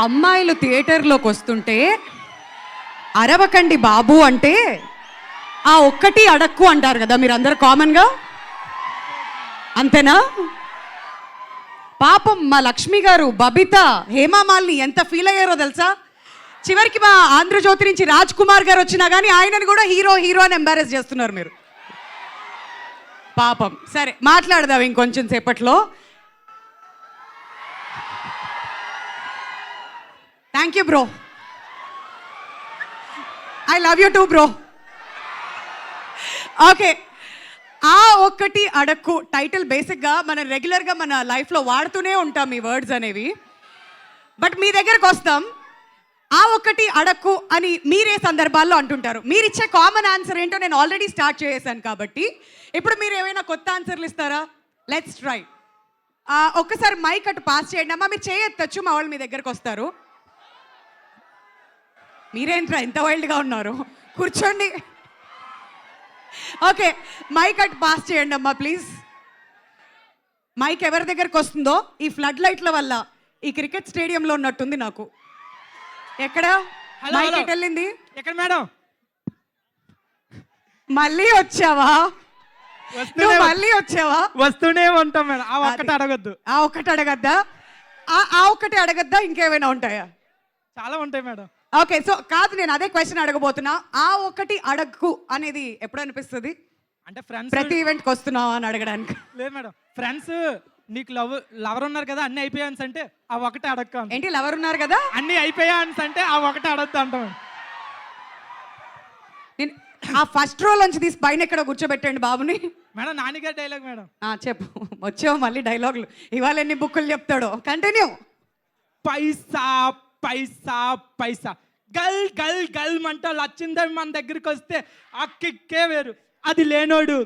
అమ్మాయిలు థియేటర్లోకి వస్తుంటే అరవకండి బాబు అంటే ఆ ఒక్కటి అడక్కు అంటారు కదా మీరు అందరు కామన్గా, అంతేనా? పాపం మా లక్ష్మి గారు, బబిత, హేమామాలిని ఎంత ఫీల్ అయ్యారో తెలుసా? చివరికి మా ఆంధ్రజ్యోతి నుంచి రాజ్ కుమార్ గారు వచ్చినా కానీ ఆయనని కూడా హీరో హీరో అని ఎంబారెస్ చేస్తున్నారు మీరు. పాపం. సరే మాట్లాడదాం ఇంకొంచెం సేపట్లో. Thank you bro. I love you two bro. Okay, ఆ ఒక్కటి అడక్కు టైటిల్ బేసిక్గా మనం రెగ్యులర్గా మన లైఫ్లో వాడుతూనే ఉంటాం ఈ వర్డ్స్ అనేవి. బట్ మీ దగ్గరకు వస్తాం, ఆ ఒక్కటి అడక్కు అని మీరే సందర్భాల్లో అంటుంటారు. మీరు ఇచ్చే కామన్ ఆన్సర్ ఏంటో నేను ఆల్రెడీ స్టార్ట్ చేసేసాను కాబట్టి ఇప్పుడు మీరు ఏమైనా కొత్త ఆన్సర్లు ఇస్తారా? Let's try. ఒక్కసారి మైక్ అటు పాస్ చేయండి అమ్మా. మీరు చేయొచ్చు, మా వాళ్ళు మీ దగ్గరకు వస్తారు. మీరేంట్రా ఇంత వైల్డ్గా ఉన్నారు? కూర్చోండి. ఓకే, మైక్ అటు పాస్ చేయండి అమ్మా ప్లీజ్. మైక్ ఎవరి దగ్గరకు వస్తుందో ఈ ఫ్లడ్ లైట్ల వల్ల ఈ క్రికెట్ స్టేడియంలో ఉన్నట్టుంది నాకు. ఎక్కడ మైక్ ఎటు వెళ్ళింది? ఎక్కడ మేడం? మళ్ళీ వచ్చావా? మళ్ళీ వచ్చావా? వస్తూనే ఉంటాం మేడం. ఆ ఒక్కటి అడగద్దు. ఆ ఒక్కటి అడగద్దా? ఆ ఒక్కటి అడగద్దా? ఇంకేమైనా ఉంటాయా? చాలా ఉంటాయి మేడం. ఓకే, సో కాదు, నేను అదే క్వశ్చన్ అడగబోతున్నా. ఆ ఒక్కటి అడగకు అనేది ఎప్పుడు అనిపిస్తుంది? అంటే ఫ్రెండ్స్ ప్రతి ఈవెంట్కి వస్తున్నావా అని అడగడానికి? లేదు మేడం, ఫ్రెండ్స్ నీకు లవర్ ఉన్నారు కదా, అన్ని అయిపోయాన్స్ అంటే ఆ ఒకటి అడగ. ఏంటి లవర్ ఉన్నారు కదా అన్ని అయిపోయాన్స్ అంటే ఆ ఒకటి అడగద్దు అంటాం. నేను ఆ ఫస్ట్ రో నుంచి తీసి పైన ఎక్కడ కూర్చోబెట్టండి బాబుని. మేడం నానిగారి డైలాగ్ మేడం. చెప్పు. వచ్చావు మళ్ళీ డైలాగులు. ఇవాళ ఎన్ని బుక్కులు చెప్తాడో. కంటిన్యూ. పైసా పైసా పైసా గల్ గల్ గల్ మంట లచ్చిందని మన దగ్గరికి వస్తే ఆ కిక్కే వేరు. అది లేనోడు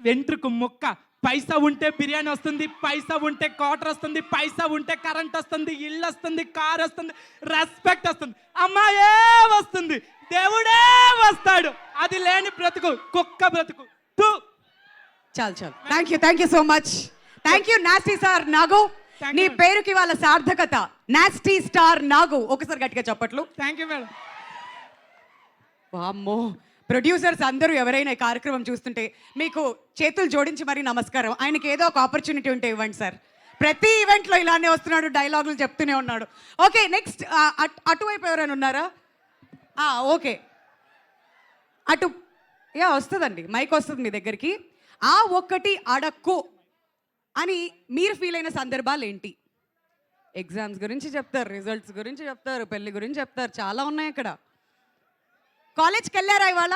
వెంట్రుకు ముక్క. పైసా ఉంటే బిర్యానీ వస్తుంది, పైసా ఉంటే క్వార్టర్ వస్తుంది, పైసా ఉంటే కరెంట్ వస్తుంది, ఇల్లు వస్తుంది, కార్ వస్తుంది, రెస్పెక్ట్ వస్తుంది, అమ్మాయే వస్తుంది, దేవుడే వస్తాడు. అది లేని బ్రతుకు కుక్క బ్రతుకు. చాలు చాలు. Thank you so much. Thank you nasty star Nagu. నీ పేరుకి వాళ్ళ సార్థకత నాస్టీ స్టార్ నాగు. ఒకసారి గట్టిగా చెప్పట్లు. Thank you madam. వామ్మో, ప్రొడ్యూసర్స్ అందరూ ఎవరైనా ఈ కార్యక్రమం చూస్తుంటే మీకు చేతులు జోడించి మరీ నమస్కారం. ఆయనకి ఏదో ఒక ఆపర్చునిటీ ఉంటే ఇవ్వండి సార్. ప్రతి ఈవెంట్లో ఇలానే వస్తున్నాడు, డైలాగులు చెప్తూనే ఉన్నాడు. ఓకే, నెక్స్ట్ అటువైపు ఎవరైనా ఉన్నారా? ఓకే, అటు వస్తుందండి, మైక్ వస్తుంది మీ దగ్గరికి. ఆ ఒక్కటి అడక్కు అని మీరు ఫీల్ అయిన సందర్భాలు ఏంటి? ఎగ్జామ్స్ గురించి చెప్తారు, రిజల్ట్స్ గురించి చెప్తారు, పెళ్లి గురించి చెప్తారు, చాలా ఉన్నాయి అక్కడ. కాలేజ్కి వెళ్ళారా ఇవాళ?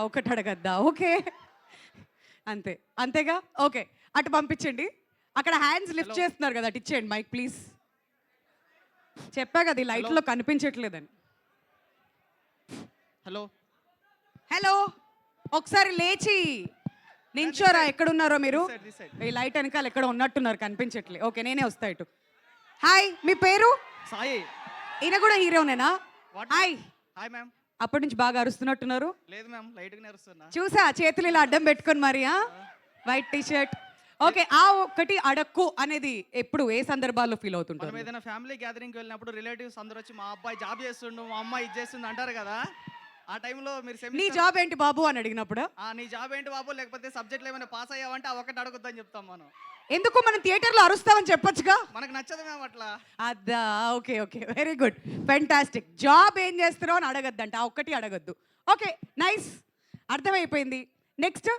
ఒకటి అడగద్దా? ఓకే, అంతేగా. ఓకే, అటు పంపించండి. అక్కడ హ్యాండ్స్ లిఫ్ట్ చేస్తున్నారు కదా, అటు ఇచ్చేయండి మైక్ ప్లీజ్. చెప్పా కదా ఈ లైట్లో కనిపించట్లేదని. హలో హలో, ఒకసారి లేచి నించోరా. ఎక్కడున్నారో మీరు? ఈ లైట్ వెనకాల ఎక్కడ ఉన్నట్టున్నారు, కనిపించట్లే. ఓకే, నేనే వస్తా ఇటు. హాయ్, మీ పేరు? సాయి. ఈయన కూడా హీరోనేనా? హాయ్. Hi ma'am. అప్పటి నుంచి బాగా అరుస్తున్నట్టున్నారు. లేదు మ్యామ్, లైట్గా అరుస్తున్నా. చూసా, చేతులు ఇలా అడ్డం పెట్టుకొని మరి. White T shirt. ఓకే, ఆ ఒక్కటి అడక్కు అనేది ఎప్పుడు ఏ సందర్భాల్లో ఫీల్ అవుతుంటారు? మనం ఏదైనా ఫ్యామిలీ గ్యాదరింగ్కి వెళ్ళినప్పుడు రిలేటివ్స్ అందరూ వచ్చి మా అబ్బాయి జాబ్ చేస్తుండు, మా అమ్మాయి ఇది చేస్తుంది అంటారు కదా. ఆ టైంలో మీరు నీ జాబ్ ఏంటి బాబు అని అడిగినప్పుడు, నీ జాబ్ ఏంటి బాబు, లేకపోతే సబ్జెక్ట్లో ఏమైనా పాస్ అయ్యావంటే ఆ ఒకటి అడగొద్దని చెప్తాం మనం. ఎందుకు మనం థియేటర్లో అరుస్తామని చెప్పొచ్చుగా. మనకు నచ్చదు మేము అట్లా. అద్దా. Okay okay, very good, fantastic. Job ఏం చేస్తారో అని అడగద్దంట, ఆ ఒక్కటి అడగద్దు. ఓకే, నైస్, అర్థమైపోయింది. నెక్స్ట్,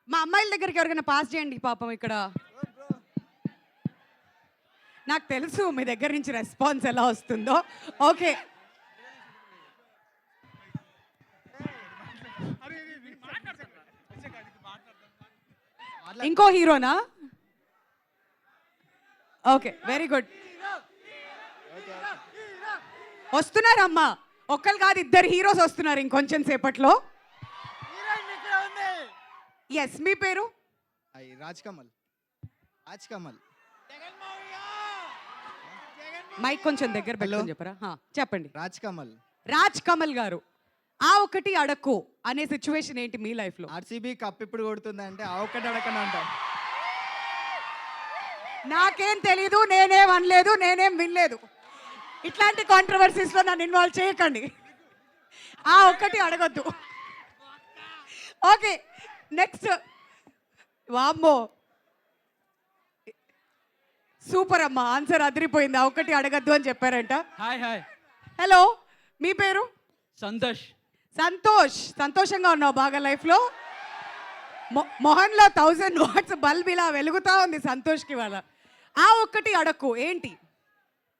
మా అమ్మాయిల దగ్గరికి ఎవరికైనా పాస్ చేయండి పాపం. ఇక్కడ నాకు తెలుసు మీ దగ్గర నుంచి రెస్పాన్స్ ఎలా వస్తుందో. ఓకే, ఇంకో హీరోనా? Okay, very good. వస్తున్నారమ్మా, ఒక్కరు కాదు ఇద్దరు హీరోస్ వస్తున్నారు ఇంకొంచెం సేపట్లో. ఎస్, మీ పేరు? రాజ్ కమల్. రాజ్ కమల్. మైక్ కొంచెం దగ్గర పెట్టుకొని చెప్పరా. చెప్పండి. రాజ్ కమల్. రాజ్ కమల్ గారు, ఆ ఒకటి అడక్కు అనే సిచ్యువేషన్ ఏంటి మీ లైఫ్ లో? ఆర్సీబీ కప్ ఇప్పుడు కొడుతుందంటే ఆ ఒక్కటి అడగను అంటాం. నాకేం తెలీదు, నేనేం అనలేదు, నేనేం వినలేదు. ఇట్లాంటి కాంట్రవర్సీస్లో నన్ను ఇన్వాల్వ్ చేయకండి. ఆ ఒక్కటి అడగొద్దు. Okay, next. వామ్మో, సూపర్ అమ్మా, ఆన్సర్ అదిరిపోయింది. ఆ ఒక్కటి అడగద్దు అని చెప్పారంట. హాయ్ హాయ్ హలో, మీ పేరు? సంతోష్. సంతోష్. సంతోషంగా ఉన్నావు బాగా లైఫ్లో? మొహన్లో 1000 వాట్స్ బల్బ్ ఇలా వెలుగుతా ఉంది సంతోష్కి వాళ్ళ. ఆ ఒక్కటి అడక్కు ఏంటి?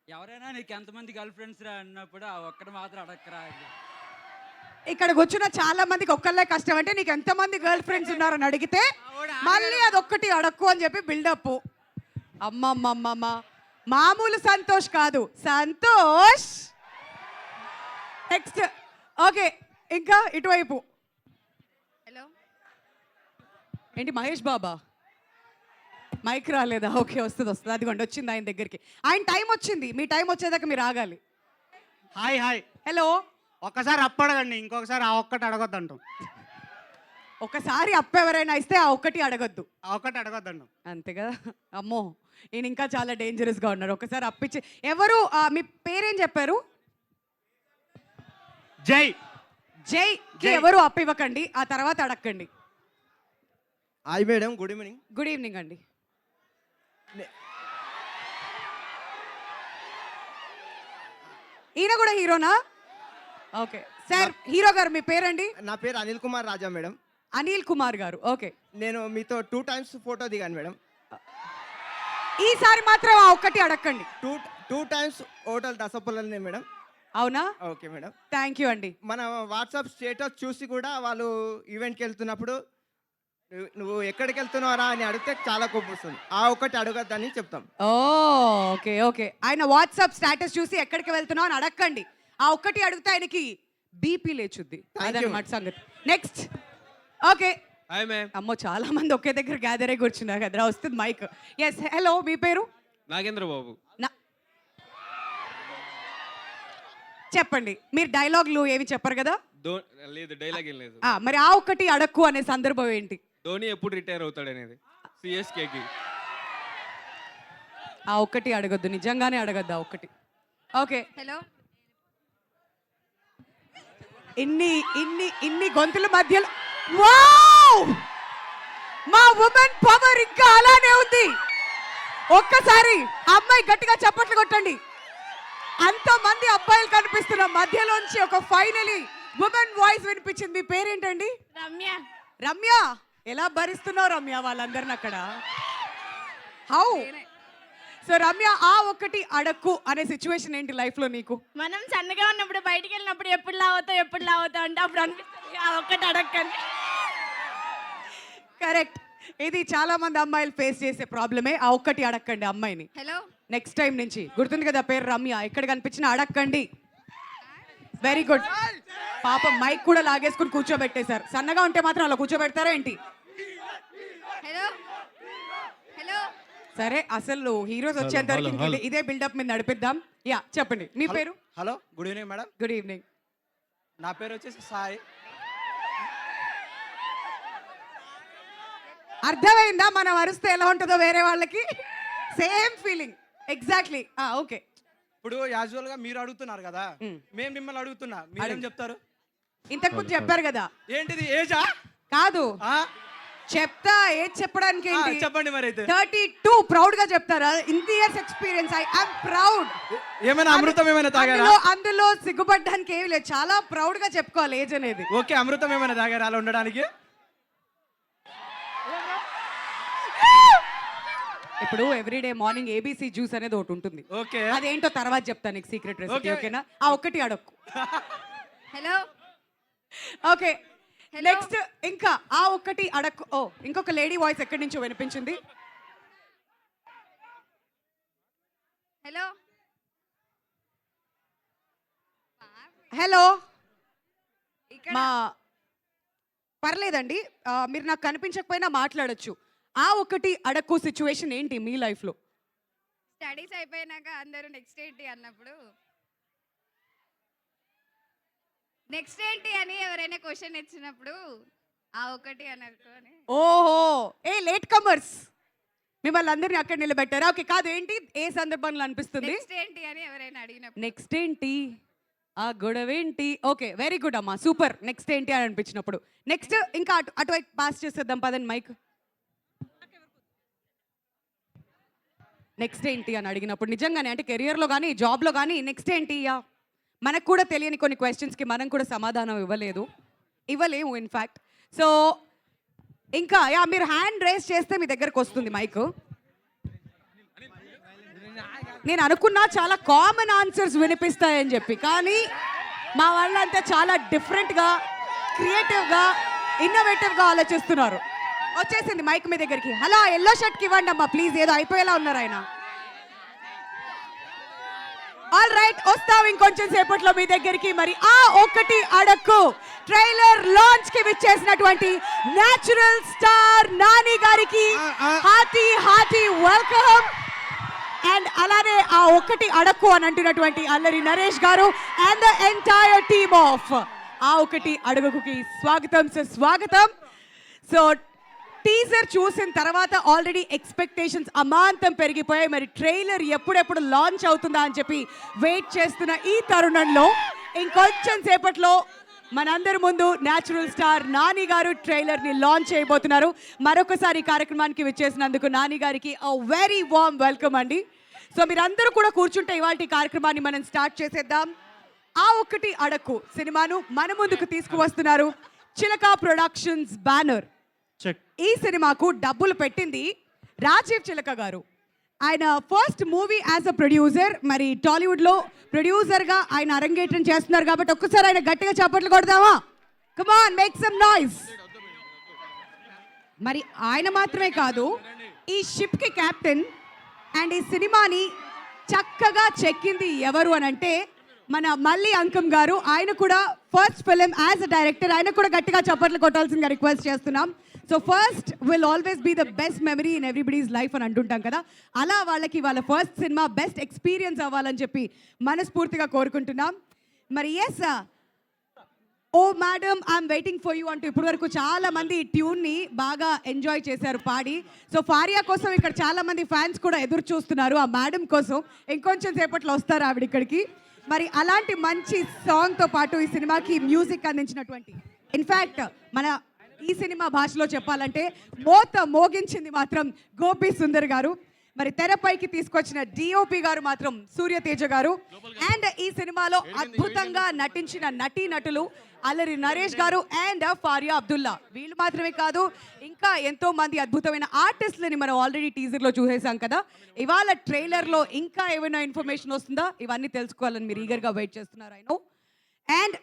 ఎవరైనా నీకు ఎంతమంది గర్ల్ ఫ్రెండ్స్ రా అన్నప్పుడు ఆ ఒక్కటి మాత్రం అడక్కరా. ఇక్కడికి వచ్చిన చాలా మందికి ఒక్కళ్ళే కష్టం అంటే నీకు ఎంతమంది గర్ల్ ఫ్రెండ్స్ ఉన్నారని అడిగితే మళ్ళీ అదొక్కటి అడక్కు అని చెప్పి బిల్డప్. అమ్మమ్మమ్మమ్మ, మామూలు సంతోష్ కాదు, సంతోష్. నెక్స్ట్. ఓకే, ఇంకా ఇటువైపు. హలో, ఏంటి మహేష్ బాబా? మైక్ రాలేదా? ఓకే, వస్తుంది వస్తుంది, అదిగోండి వచ్చింది ఆయన దగ్గరికి. ఆయన టైం వచ్చింది, మీ టైం వచ్చేదాకా మీరు ఆగాలి. Hi hi. హలో. ఒక్కసారి అప్పడగండి, ఇంకొకసారి ఆ ఒక్కటి అడగొద్దంటాం. ఒకసారి అప్పు ఎవరైనా ఇస్తే ఆ ఒక్కటి అడగొద్దు. ఆ ఒక్కటి అడగొద్దంటాం. అంతే కదా. అమ్మో, ఈయన ఇంకా చాలా డేంజరస్గా ఉన్నారు. ఒకసారి అప్పిచ్చి. ఎవరు మీ పేరేం చెప్పారు? జై. జైకి ఎవరు అప్పు ఇవ్వకండి, ఆ తర్వాత అడగండి. Hi madam, good evening. Good evening అండి. ఈయన కూడా హీరోనా? Okay sir. హీరో గారు మీ పేరండి? నా పేరు అనిల్ కుమార్ రాజా మేడం. అనిల్ కుమార్ గారు. ఓకే, నేను మీతో 2 times ఫోటో దిగాను మేడం. ఈసారి మాత్రం ఆ ఒక్కటి అడగండి. 2 times హోటల్ దసపల్లనే మేడం. అవునా? Okay madam. థ్యాంక్ యూ అండి. మన వాట్సాప్ స్టేటస్ చూసి కూడా వాళ్ళు ఈవెంట్కి వెళ్తున్నప్పుడు నువ్వు ఎక్కడికి వెళ్తున్నారా అని అడిగితే చాలా కోపం వస్తుంది. ఆ ఒక్కటి అడగద్దని చెప్తాం. Okay okay. ఆయన వాట్సాప్ స్టేటస్ చూసి ఎక్కడికి వెళ్తున్నావు అని అడగండి. ఆ ఒక్కటి అడిగితే ఆయనకి బీపీ లేచుద్ది. అదనమాట సంగతి. నెక్స్ట్. ఓకే. Hi ma'am. అమ్మో, చాలా మంది ఒకే దగ్గర గ్యాదర్ అయి కూర్చున్నారు కదరా, వస్తుంది మైక్. ఎస్. హలో, మీ పేరు? నాగేంద్ర బాబు. చెప్పండి. మీరు డైలాగులు ఏమి చెప్పరు కదా? లేదు, డైలాగ్ ఏం లేదు. మరి ఆ ఒక్కటి అడక్కు అనే సందర్భం ఏంటి? ధోని ఎప్పుడు రిటైర్ అవుతాడు అనేది, సిఎస్కేకి. ఆ ఒక్కటి అడగొద్దు, నిజంగానే అడగద్దు ఆ ఒక్కటి. ఓకే. హలో. ఇన్ని గొంతుల మధ్యలో వావ్! మా ఉమెన్ పవర్ ఇంకా అలానే ఉంది. ఒక్కసారి అమ్మాయి గట్టిగా చప్పట్లు కొట్టండి. అంతమంది అబ్బాయిలు కనిపిస్తున్న మధ్యలోంచి ఒక ఫైనలీ ఉమెన్ వాయిస్ వినిపించింది. మీ పేరేంటండి? రమ్య. రమ్య. ఎలా భరిస్తున్నావు రమ్య వాళ్ళందరిని అక్కడ? హౌ? సో రమ్య, ఆ ఒక్కటి అడక్కు అనే సిచ్యువేషన్ ఏంటి లైఫ్ లో నీకు? మనం సన్నగా ఉన్నప్పుడు బయటికి వెళ్ళినప్పుడు ఎప్పుడు లావుతావు అంటే అప్పుడు అనిపిస్తుంది ఆ ఒక్కటి అడగండి. కరెక్ట్. ఇది చాలా మంది అమ్మాయిలు ఫేస్ చేసే ప్రాబ్లమే. ఆ ఒక్కటి అడక్కండి అమ్మాయిని. హలో. నెక్స్ట్ టైం నుంచి గుర్తుంది కదా పేరు రమ్య, ఎక్కడ కనిపించినా అడక్కండి. Very good. పాపం మైక్ కూడా లాగేసుకుని కూర్చోబెట్టేశారు. సన్నగా ఉంటే మాత్రం అలా కూర్చోబెడతారా ఏంటి? హలో. హలో. సరే, అసలు హీరోస్ వచ్చేంత వరకు ఇంక ఇదే బిల్డప్ మీద నడిపిద్దాం. యా, చెప్పండి. మీ పేరు? Hello, good evening madam. Good evening. నా పేరు వచ్చేసి సాయి. అర్థమైందా మనం అరిస్తే ఎలా ఉంటుందో వేరే వాళ్ళకి? Same feeling exactly. ఓకే. ఇప్పుడు యాజువల్ గా మీరు అడుగుతున్నారు కదా, మేము మిమ్మల్ని అడుగుతున్నా, మీరేం చెప్తారు? ఇంతకు ముందు చెప్పారు కదా. ఏంటిది ఏజా? కాదు, చెప్తా. ఏజ్ చెప్పడానికి ఏంటి? చెప్పండి మరి. అయితే 32 ప్రౌడ్ గా చెప్తారా? In years experience I am proud. ఏమైనా అమృతం ఏమైనా తాగారా? అందులో సిగ్గుపడ్డానికి ఏమీ లేదు. చాలా ప్రౌడ్ గా చెప్పుకోవాలి ఏజ్ అనేది. ఓకే, అమృతం ఏమైనా తాగారా అలా ఉండడానికి? ఇప్పుడు ఎవ్రీడే మార్నింగ్ ఏబీసీ జ్యూస్ అనేది ఒకటి ఉంటుంది. ఓకే, అదేంటో తర్వాత చెప్తాను నీకు సీక్రెట్ రెసిపీ. ఓకేనా? ఆ ఒక్కటి అడక్కు. హలో. ఓకే. నెక్స్ట్. ఇంకా ఆ ఒక్కటి అడక్కు. ఓ, ఇంకొక లేడీ వాయిస్ ఎక్కడి నుంచో వినిపించింది. హలో. హలో. మా పర్లేదండి, మీరు నాకు కనిపించకపోయినా మాట్లాడొచ్చు. ఆ ఒకటి అడక్కు సిచ్యువేషన్ ఏంటి మీ లైఫ్లో? స్టడీస్ అయిపోయినాక అందరూ నెక్స్ట్ ఏంటి అన్నప్పుడు నెక్స్ట్ ఏంటి అని ఎవరైనా క్వశ్చన్ ఇచ్చినప్పుడు ఆ ఒకటి అనుకోని. ఓహో, ఏ లేట్ కమర్స్, మిమ్మల్ని అందరినీ అక్కడ నిలబెట్టారా? ఓకే, కాదు ఏంటి ఏ సందర్భంలో అనిపిస్తుంది? నెక్స్ట్ ఏంటి అని ఎవరైనా అడిగినప్పుడు నెక్స్ట్ ఏంటి ఆ గొడవ ఏంటి? ఓకే, వెరీ గుడ్ అమ్మా, సూపర్. నెక్స్ట్ ఏంటి అని అనిపించినప్పుడు నెక్స్ట్ ఇంకా అటువైపు పాస్ చేసేద్దాం పదండి మైక్. నెక్స్ట్ ఏంటి అని అడిగినప్పుడు నిజంగానే అంటే కెరియర్లో కానీ జాబ్లో కానీ నెక్స్ట్ ఏంటి మనకు కూడా తెలియని కొన్ని క్వశ్చన్స్కి మనం కూడా సమాధానం ఇవ్వలేము ఇన్ఫ్యాక్ట్. సో ఇంకా మీరు హ్యాండ్ రేస్ చేస్తే మీ దగ్గరకు వస్తుంది మైక్. నేను అనుకున్నా చాలా కామన్ ఆన్సర్స్ వినిపిస్తాయని చెప్పి, కానీ మా వాళ్ళంతా చాలా డిఫరెంట్గా, క్రియేటివ్గా, ఇన్నోవేటివ్గా ఆలోచిస్తున్నారు. వచ్చేసింది మైక్ మీ దగ్గరికి. హలో, ఎల్లో షర్ట్కి ఇవ్వండి అమ్మా ప్లీజ్, ఏదో అయిపోయేలా ఉన్నారు ఆయన. ఆల్ రైట్, వస్తాం ఇంకొంచెం సేపట్లో మీ దగ్గరికి. మరి ఆ ఒకటి అడక్కు ట్రైలర్ లాంచ్ కి విచ్చేసినటువంటి నేచురల్ స్టార్ నాని గారికి హార్టీ వెల్కమ్. అండ్ అలానే ఆ ఒకటి అడక్కు అని అంటున్నటువంటి అల్లరి నరేష్ గారు and the entire team of ఆ ఒకటి అడుగుకి స్వాగతం స్వాగతం. సో టీజర్ చూసిన తర్వాత ఆల్రెడీ ఎక్స్పెక్టేషన్స్ అమాంతం పెరిగిపోయాయి. మరి ట్రైలర్ ఎప్పుడెప్పుడు లాంచ్ అవుతుందా అని చెప్పి వెయిట్ చేస్తున్న ఈ తరుణంలో ఇంకొంచెం సేపట్లో మనందరి ముందు నేచురల్ స్టార్ నాని గారు ట్రైలర్ని లాంచ్ చేయబోతున్నారు. మరొకసారి ఈ కార్యక్రమానికి విచ్చేసినందుకు నాని గారికి వెరీ వార్మ్ వెల్కమ్ అండి. సో మీరందరూ కూడా కూర్చుంటే ఇవాళ కార్యక్రమాన్ని మనం స్టార్ట్ చేసేద్దాం. ఆ ఒకటి అడక్కు సినిమాను మన ముందుకు తీసుకువస్తున్నారు చిలక ప్రొడక్షన్స్ బ్యానర్. ఈ సినిమాకు డబ్బులు పెట్టింది రాజీవ్ చిలక గారు. ఆయన first movie as a producer, మరి టాలీవుడ్లో ప్రొడ్యూసర్గా ఆయన అరంగేట్రం చేస్తున్నారు కాబట్టి ఒక్కసారి ఆయన గట్టిగా చప్పట్లు కొడదామా? Come on, make some noise. మరి ఆయన మాత్రమే కాదు, ఈ షిప్కి కెప్టెన్. అండ్ ఈ సినిమాని చక్కగా చెక్కింది ఎవరు అని అంటే మన మల్లి అంకం గారు. ఆయన కూడా first film as a director. ఆయన కూడా గట్టిగా చప్పట్లు కొట్టాల్సిందిగా రిక్వెస్ట్ చేస్తున్నాం. So first will always be the best memory in everybody's life అని అంటుంటాం కదా, అలా వాళ్ళకి వాళ్ళ ఫస్ట్ సినిమా బెస్ట్ ఎక్స్పీరియన్స్ అవ్వాలని చెప్పి మనస్ఫూర్తిగా కోరుకుంటున్నాం. మరి yes, oh madam I'm waiting for you అంటూ ఇప్పటి వరకు చాలా మంది ఈ ట్యూన్ని బాగా ఎంజాయ్ చేశారు పాడి. సో ఫారియా కోసం ఇక్కడ చాలా మంది ఫ్యాన్స్ కూడా ఎదురు చూస్తున్నారు ఆ మేడం కోసం. ఇంకొంచెం సేపట్లో వస్తారు ఆవిడ ఇక్కడికి. మరి అలాంటి మంచి సాంగ్తో పాటు ఈ సినిమాకి మ్యూజిక్ అందించినటువంటి, ఇన్ఫ్యాక్ట్ మన ఈ సినిమా భాషలో చెప్పాలంటే మోత మోగించింది మాత్రం గోపి సుందర్ గారు. మరి తెరపైకి తీసుకొచ్చిన డిఓపి గారు మాత్రం సూర్యతేజ గారు. అండ్ ఈ సినిమాలో అద్భుతంగా నటించిన నటులు అల్లరి నరేష్ గారు అండ్ ఫారియా అబ్దుల్లా. వీళ్ళు మాత్రమే కాదు, ఇంకా ఎంతో మంది అద్భుతమైన ఆర్టిస్టులని మనం ఆల్రెడీ టీజర్లో చూసేసాం కదా. ఇవాళ ట్రైలర్లో ఇంకా ఏమైనా ఇన్ఫర్మేషన్ వస్తుందా, ఇవన్నీ తెలుసుకోవాలని మీరు ఈగర్గా వెయిట్ చేస్తున్నారు ఆయన. అండ్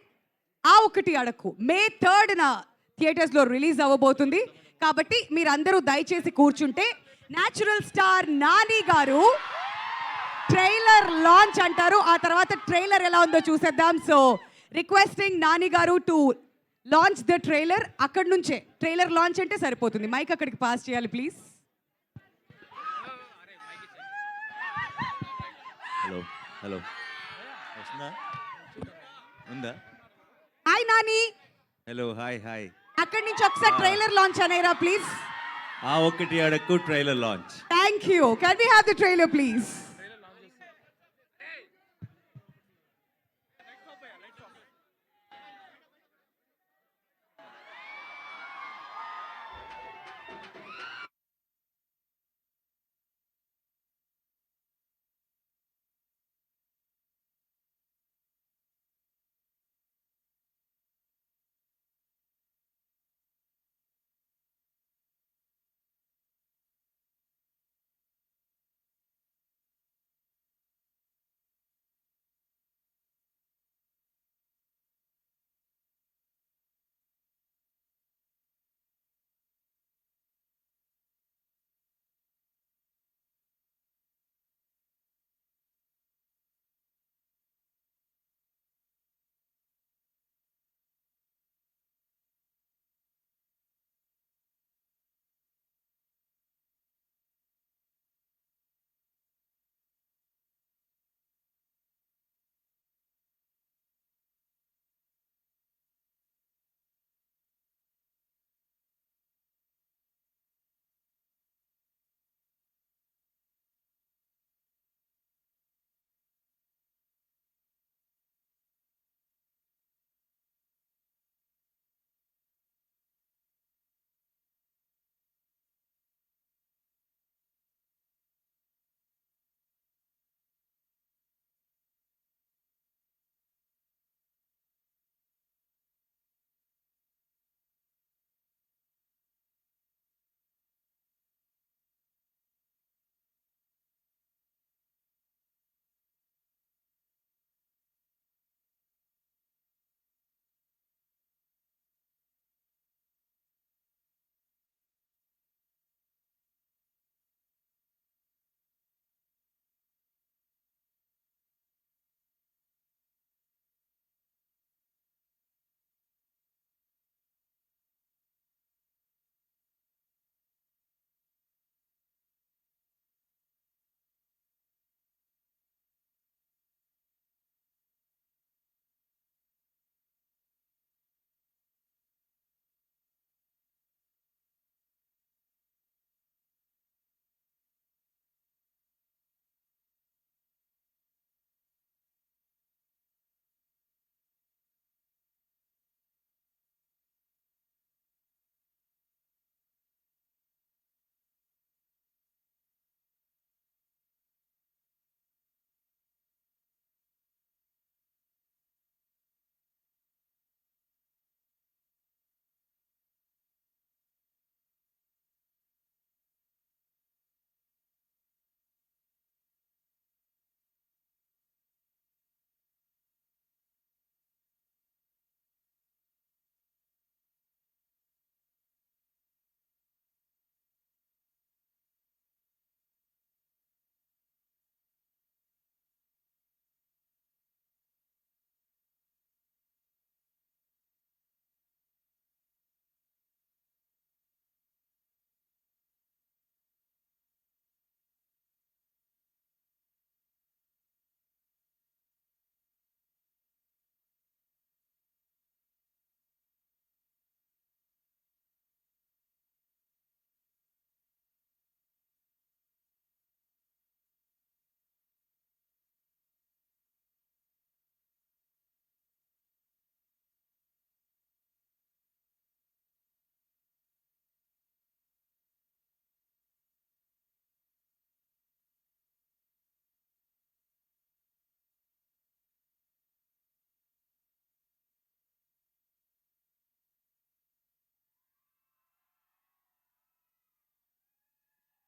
ఆ ఒకటి అడక్కు మే 3న థియేటర్స్లో రిలీజ్ అవ్వబోతుంది. కాబట్టి మీరందరూ దయచేసి కూర్చుంటే నేచురల్ స్టార్ నాని గారు ట్రైలర్ లాంచ్ అంటారు. ఆ తర్వాత ట్రైలర్ ఎలా ఉందో చూసేద్దాం. సో రిక్వెస్టింగ్ నాని గారు టు లాంచ్ ద ట్రైలర్. అక్కడి నుంచే ట్రైలర్ లాంచ్ అంటే సరిపోతుంది, మైక్ అక్కడికి పాస్ చేయాలి ప్లీజ్. హలో హలో, వస్తుందా? ఉందా? Hi Nani. Hello, hi hi. అక్కడి నుంచి ఒకసారి ట్రైలర్ లాంచ్ అనేరా ప్లీజ్. ఆ ఒకటి అడక్కు trailer launch. Thank you. Can we have the trailer please?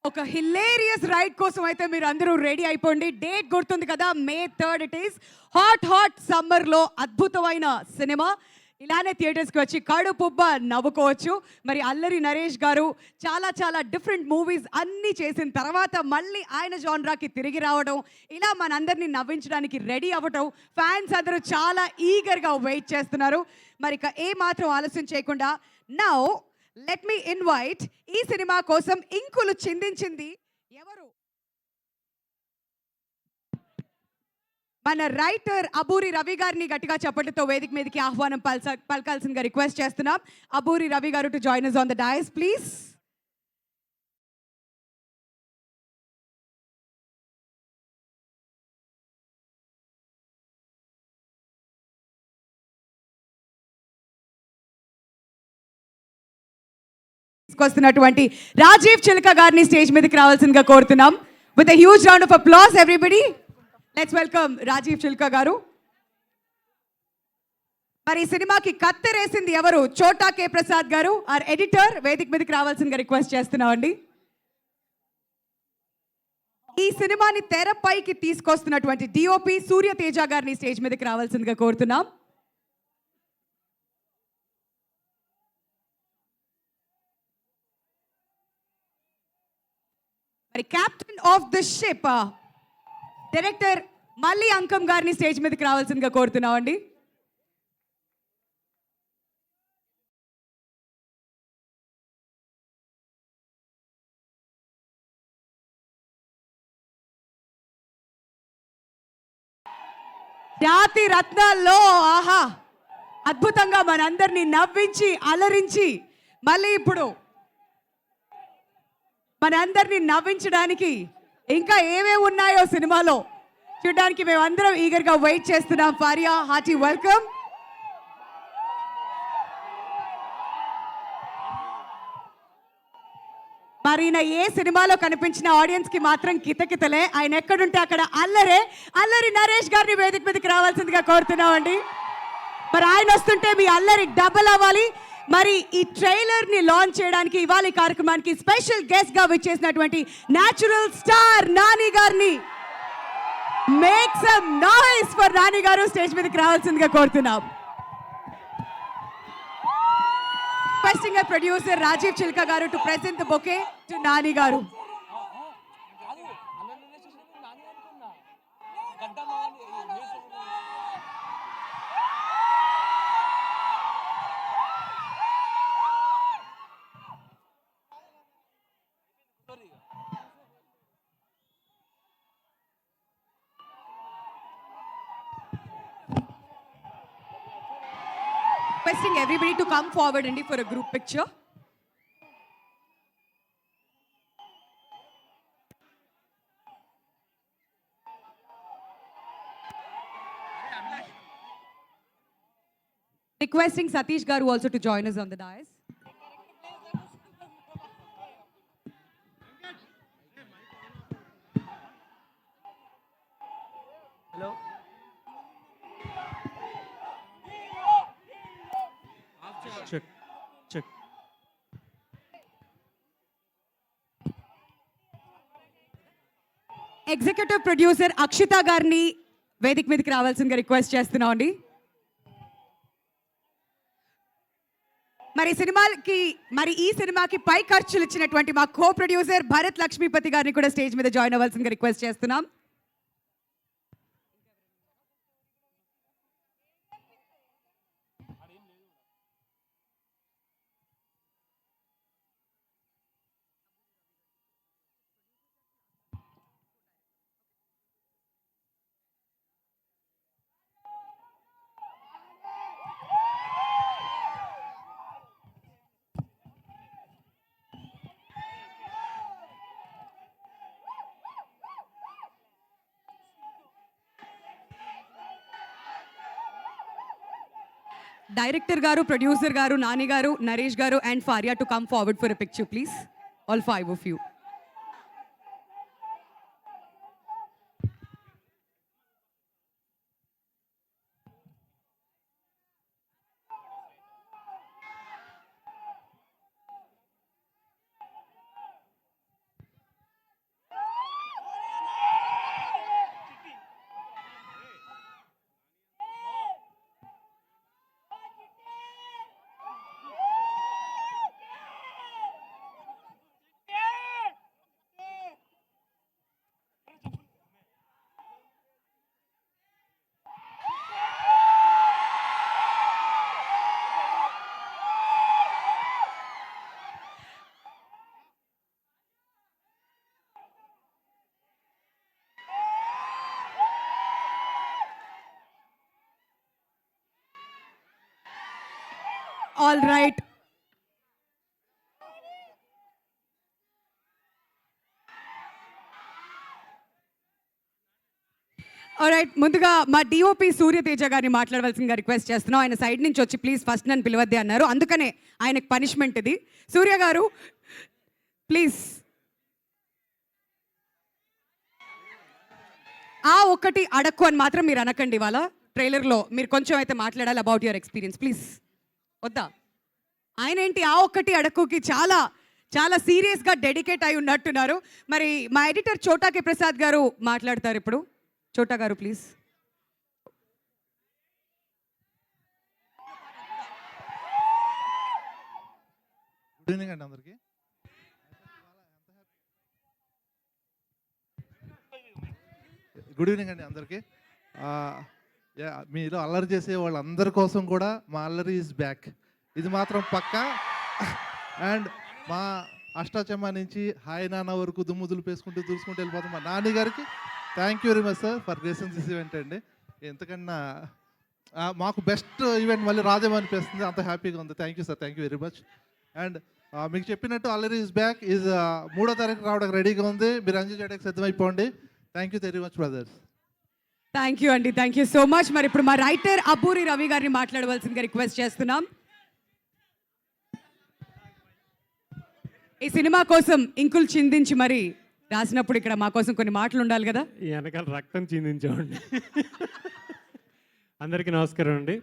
ఒక హిలేరియస్ రైడ్ కోసం అయితే మీరు అందరూ రెడీ అయిపోండి. డేట్ గుర్తుంది కదా, May 3rd. It is hot సమ్మర్లో అద్భుతమైన సినిమా. ఇలానే థియేటర్స్కి వచ్చి కడుపుబ్బ నవ్వుకోవచ్చు. మరి అల్లరి నరేష్ గారు చాలా డిఫరెంట్ మూవీస్ అన్నీ చేసిన తర్వాత మళ్ళీ ఆయన జాన్రాకి తిరిగి రావడం, ఇలా మనందరినీ నవ్వించడానికి రెడీ అవ్వడం, ఫ్యాన్స్ అందరూ చాలా ఈగర్గా వెయిట్ చేస్తున్నారు. మరి ఇక ఏ మాత్రం ఆలస్యం చేయకుండా నౌ లెట్ మీ ఇన్వైట్ ఈ సినిమా కోసం ఇంకులు చిందించింది ఎవరు? మన రైటర్ అబూరి రవి గారిని గట్టిగా చప్పట్లతో వేదిక మీదకి ఆహ్వానం పలకాల్సిందిగా రిక్వెస్ట్ చేస్తున్నాం. అబూరి రవి గారు to join us on the dais please. వస్తున్నటువంటి రాజీవ్ చిలక గారిని స్టేజ్ మీదకి రావాల్సిందిగా కోరుతున్నాం. With a huge round of applause everybody, let's welcome Rajeev Chilaka గారు. మరి ఈ సినిమాకి కత్తెరేసింది ఎవరు? చోటా కే ప్రసాద్ గారు, ఆర్ ఎడిటర్, వేదిక మీదకి రావాల్సిందిగా రిక్వెస్ట్ చేస్తున్నామండి. ఈ సినిమాని తెరపైకి తీసుకొస్తున్నటువంటి డిఓపి సూర్య తేజ గారిని స్టేజ్ మీదకి రావాల్సిందిగా కోరుతున్నాం. మరి captain of the ship director Malli Ankam గారిని స్టేజ్ మీదకి రావాల్సిందిగా కోరుతున్నామండి. జాతి రత్నాల్లో ఆహా అద్భుతంగా మనందరినీ నవ్వించి అలరించి మళ్ళీ ఇప్పుడు మనందరినీ నవ్వించడానికి ఇంకా ఏమేమి ఉన్నాయో సినిమాలో చూడడానికి మేమందరం ఈగర్గా వెయిట్ చేస్తున్నాం. Faria, hearty welcome. మరి ఈయన ఏ సినిమాలో కనిపించిన ఆడియన్స్ కి మాత్రం కితకితలే. ఆయన ఎక్కడుంటే అక్కడ అల్లరి నరేష్ గారిని వేదిక మీదకి రావాల్సిందిగా కోరుతున్నామండి. మరి ఆయన వస్తుంటే మీ అల్లరి డబల్ అవ్వాలి. మరి ఈ ట్రైలర్ ని లాంచ్ చేయడానికి ఇవాళ ఈ కార్యక్రమానికి స్పెషల్ గెస్ట్ గా విచ్చేసినటువంటి న్యాచురల్ స్టార్ నాని గారిని make some noise for Nani గారు స్టేజ్ మీదకి రావాల్సిందిగా కోరుతున్నాం. Requesting a producer Rajiv Chilka garu to present the bouquet to Nani garu. Requesting everybody to come forward and for a group picture. Requesting Satish Garu also to join us on the dais. Hello, check check. Executive producer Akshita గారిని వేదిక మీదకి రావాల్సిందిగా request చేస్తున్నాం అండి. మరి ఈ సినిమాకి పై ఖర్చులు ఇచ్చినటువంటి మా కో ప్రొడ్యూసర్ భరత్ లక్ష్మీపతి గారిని కూడా స్టేజ్ మీద జాయిన్ అవ్వాల్సిందిగా రిక్వెస్ట్ చేస్తున్నాం. Director garu, producer garu, Nani garu, Naresh garu and Faria to come forward for a picture please. All five of you. All right. Right, ముందుగా మా డిఓపి సూర్యతేజ గారిని మాట్లాడవలసిందిగా రిక్వెస్ట్ చేస్తున్నాం. ఆయన సైడ్ నుంచి వచ్చి ప్లీజ్ ఫస్ట్ నన్ను పిలవద్దే అన్నారు, అందుకనే ఆయనకు పనిష్మెంట్ ఇది. సూర్య గారు ప్లీజ్. ఆ ఒక్కటి అడక్కు అని మాత్రం మీరు అనకండి. ఇవాళ ట్రైలర్లో మీరు కొంచెం అయితే మాట్లాడాలి అబౌట్ యువర్ ఎక్స్పీరియన్స్, ప్లీజ్. వద్దా? ఆయన ఏంటి ఆ ఒక్కటి అడక్కుకి చాలా చాలా సీరియస్గా డెడికేట్ అయి ఉన్నట్టున్నారు. మరి మా ఎడిటర్ చోటాకే ప్రసాద్ గారు మాట్లాడతారు ఇప్పుడు. చోటా గారు ప్లీజ్. గుడ్ ఈవినింగ్ అండి అందరికీ. గుడ్ ఈవినింగ్ అండి అందరికీ. మీరు అల్లరి చేసే వాళ్ళందరి కోసం కూడా మా అల్లరి ఈజ్ బ్యాక్, ఇది మాత్రం పక్కా. అండ్ మా అష్టాచమ్మ నుంచి హాయ్ నాన్న వరకు దుమ్ము దులిపేసుకుంటూ దూసుకుంటూ వెళ్ళిపోతాం మా నాని గారికి thank you very much sir for gracing this event అండి. ఎంతకన్నా మాకు బెస్ట్ ఈవెంట్ మళ్ళీ రాదేమో అనిపిస్తుంది, అంత హ్యాపీగా ఉంది. Thank you sir, thank you very much. And మీకు చెప్పినట్టు అల్లరి ఈజ్ బ్యాక్ ఈజ్ 3వ తారీఖు రావడానికి రెడీగా ఉంది. మీరు ఎంజాయ్ చేయడానికి సిద్ధమైపోండి. Thank you very much brothers. Thank you అండి, థ్యాంక్ యూ సో మచ్. మరి ఇప్పుడు మా రైటర్ అబ్బూరి రవి గారిని మాట్లాడవలసిందిగా రిక్వెస్ట్ చేస్తున్నాం. ఈ సినిమా కోసం ఇంకులు చిందించి మరి రాసినప్పుడు ఇక్కడ మా కోసం కొన్ని మాటలు ఉండాలి కదా. వెనకాల రక్తం చిందించామండి. అందరికీ నమస్కారం అండి.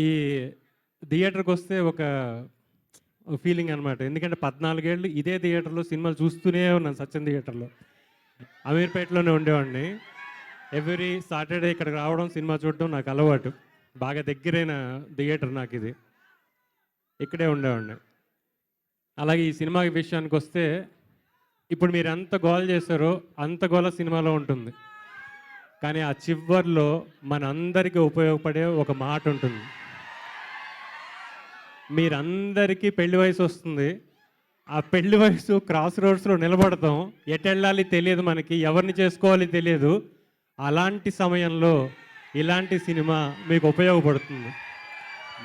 ఈ థియేటర్కి వస్తే ఒక ఫీలింగ్ అనమాట. ఎందుకంటే 14 ఏళ్ళు ఇదే థియేటర్లో సినిమాలు చూస్తూనే ఉన్నాను. సత్యం థియేటర్లో అమీర్పేటలోనే ఉండేవాడిని. ఎవ్రీ సాటర్డే ఇక్కడికి రావడం సినిమా చూడడం నాకు అలవాటు. బాగా దగ్గరైన థియేటర్ నాకు ఇది, ఇక్కడే ఉండేవాడిని. అలాగే ఈ సినిమా విషయానికి వస్తే ఇప్పుడు మీరు ఎంత గోల్ చేశారో అంత గోల సినిమాలో ఉంటుంది. కానీ ఆ చివర్లో మనందరికీ ఉపయోగపడే ఒక మాట ఉంటుంది. మీరందరికీ పెళ్లి వయసు వస్తుంది. ఆ పెళ్లి వయసు క్రాస్ రోడ్స్లో నిలబడతాం. ఎటు వెళ్ళాలి తెలియదు, మనకి ఎవరిని చేసుకోవాలి తెలియదు. అలాంటి సమయంలో ఇలాంటి సినిమా మీకు ఉపయోగపడుతుంది.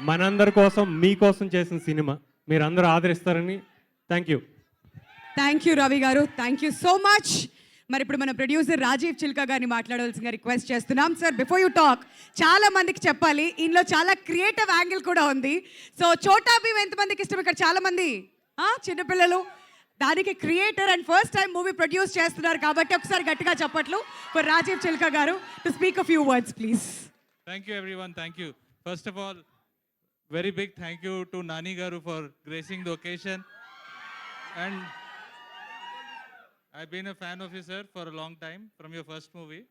మనందరి కోసం మీకోసం చేసిన సినిమా మీరందరూ ఆదరిస్తారని. Thank you. Thank you Ravi గారు, థ్యాంక్ యూ సో మచ్. మరి ఇప్పుడు మన ప్రొడ్యూసర్ రాజీవ్ చిల్కా గారిని మాట్లాడవలసిందిగా రిక్వెస్ట్ చేస్తున్నాం. సార్ బిఫోర్ యూ టాక్, చాలా మందికి చెప్పాలి, ఇందులో చాలా క్రియేటివ్ యాంగిల్ కూడా ఉంది. సో చోటా భీమ్ ఎంతమందికి ఇష్టం? ఇక్కడ చాలా మంది చిన్నపిల్లలు, దానికి creator and first time movie produce చేస్తున్నారు కాబట్టి ఒకసారి గట్టిగా చెప్పట్లు ఫర్ రాజీవ్ చిల్కా గారు to speak a few words please. Thank you everyone, thank you. First of all, very big thank you to Nani Garu for gracing the occasion. And I've been a fan of you, sir, for a long time from your first movie,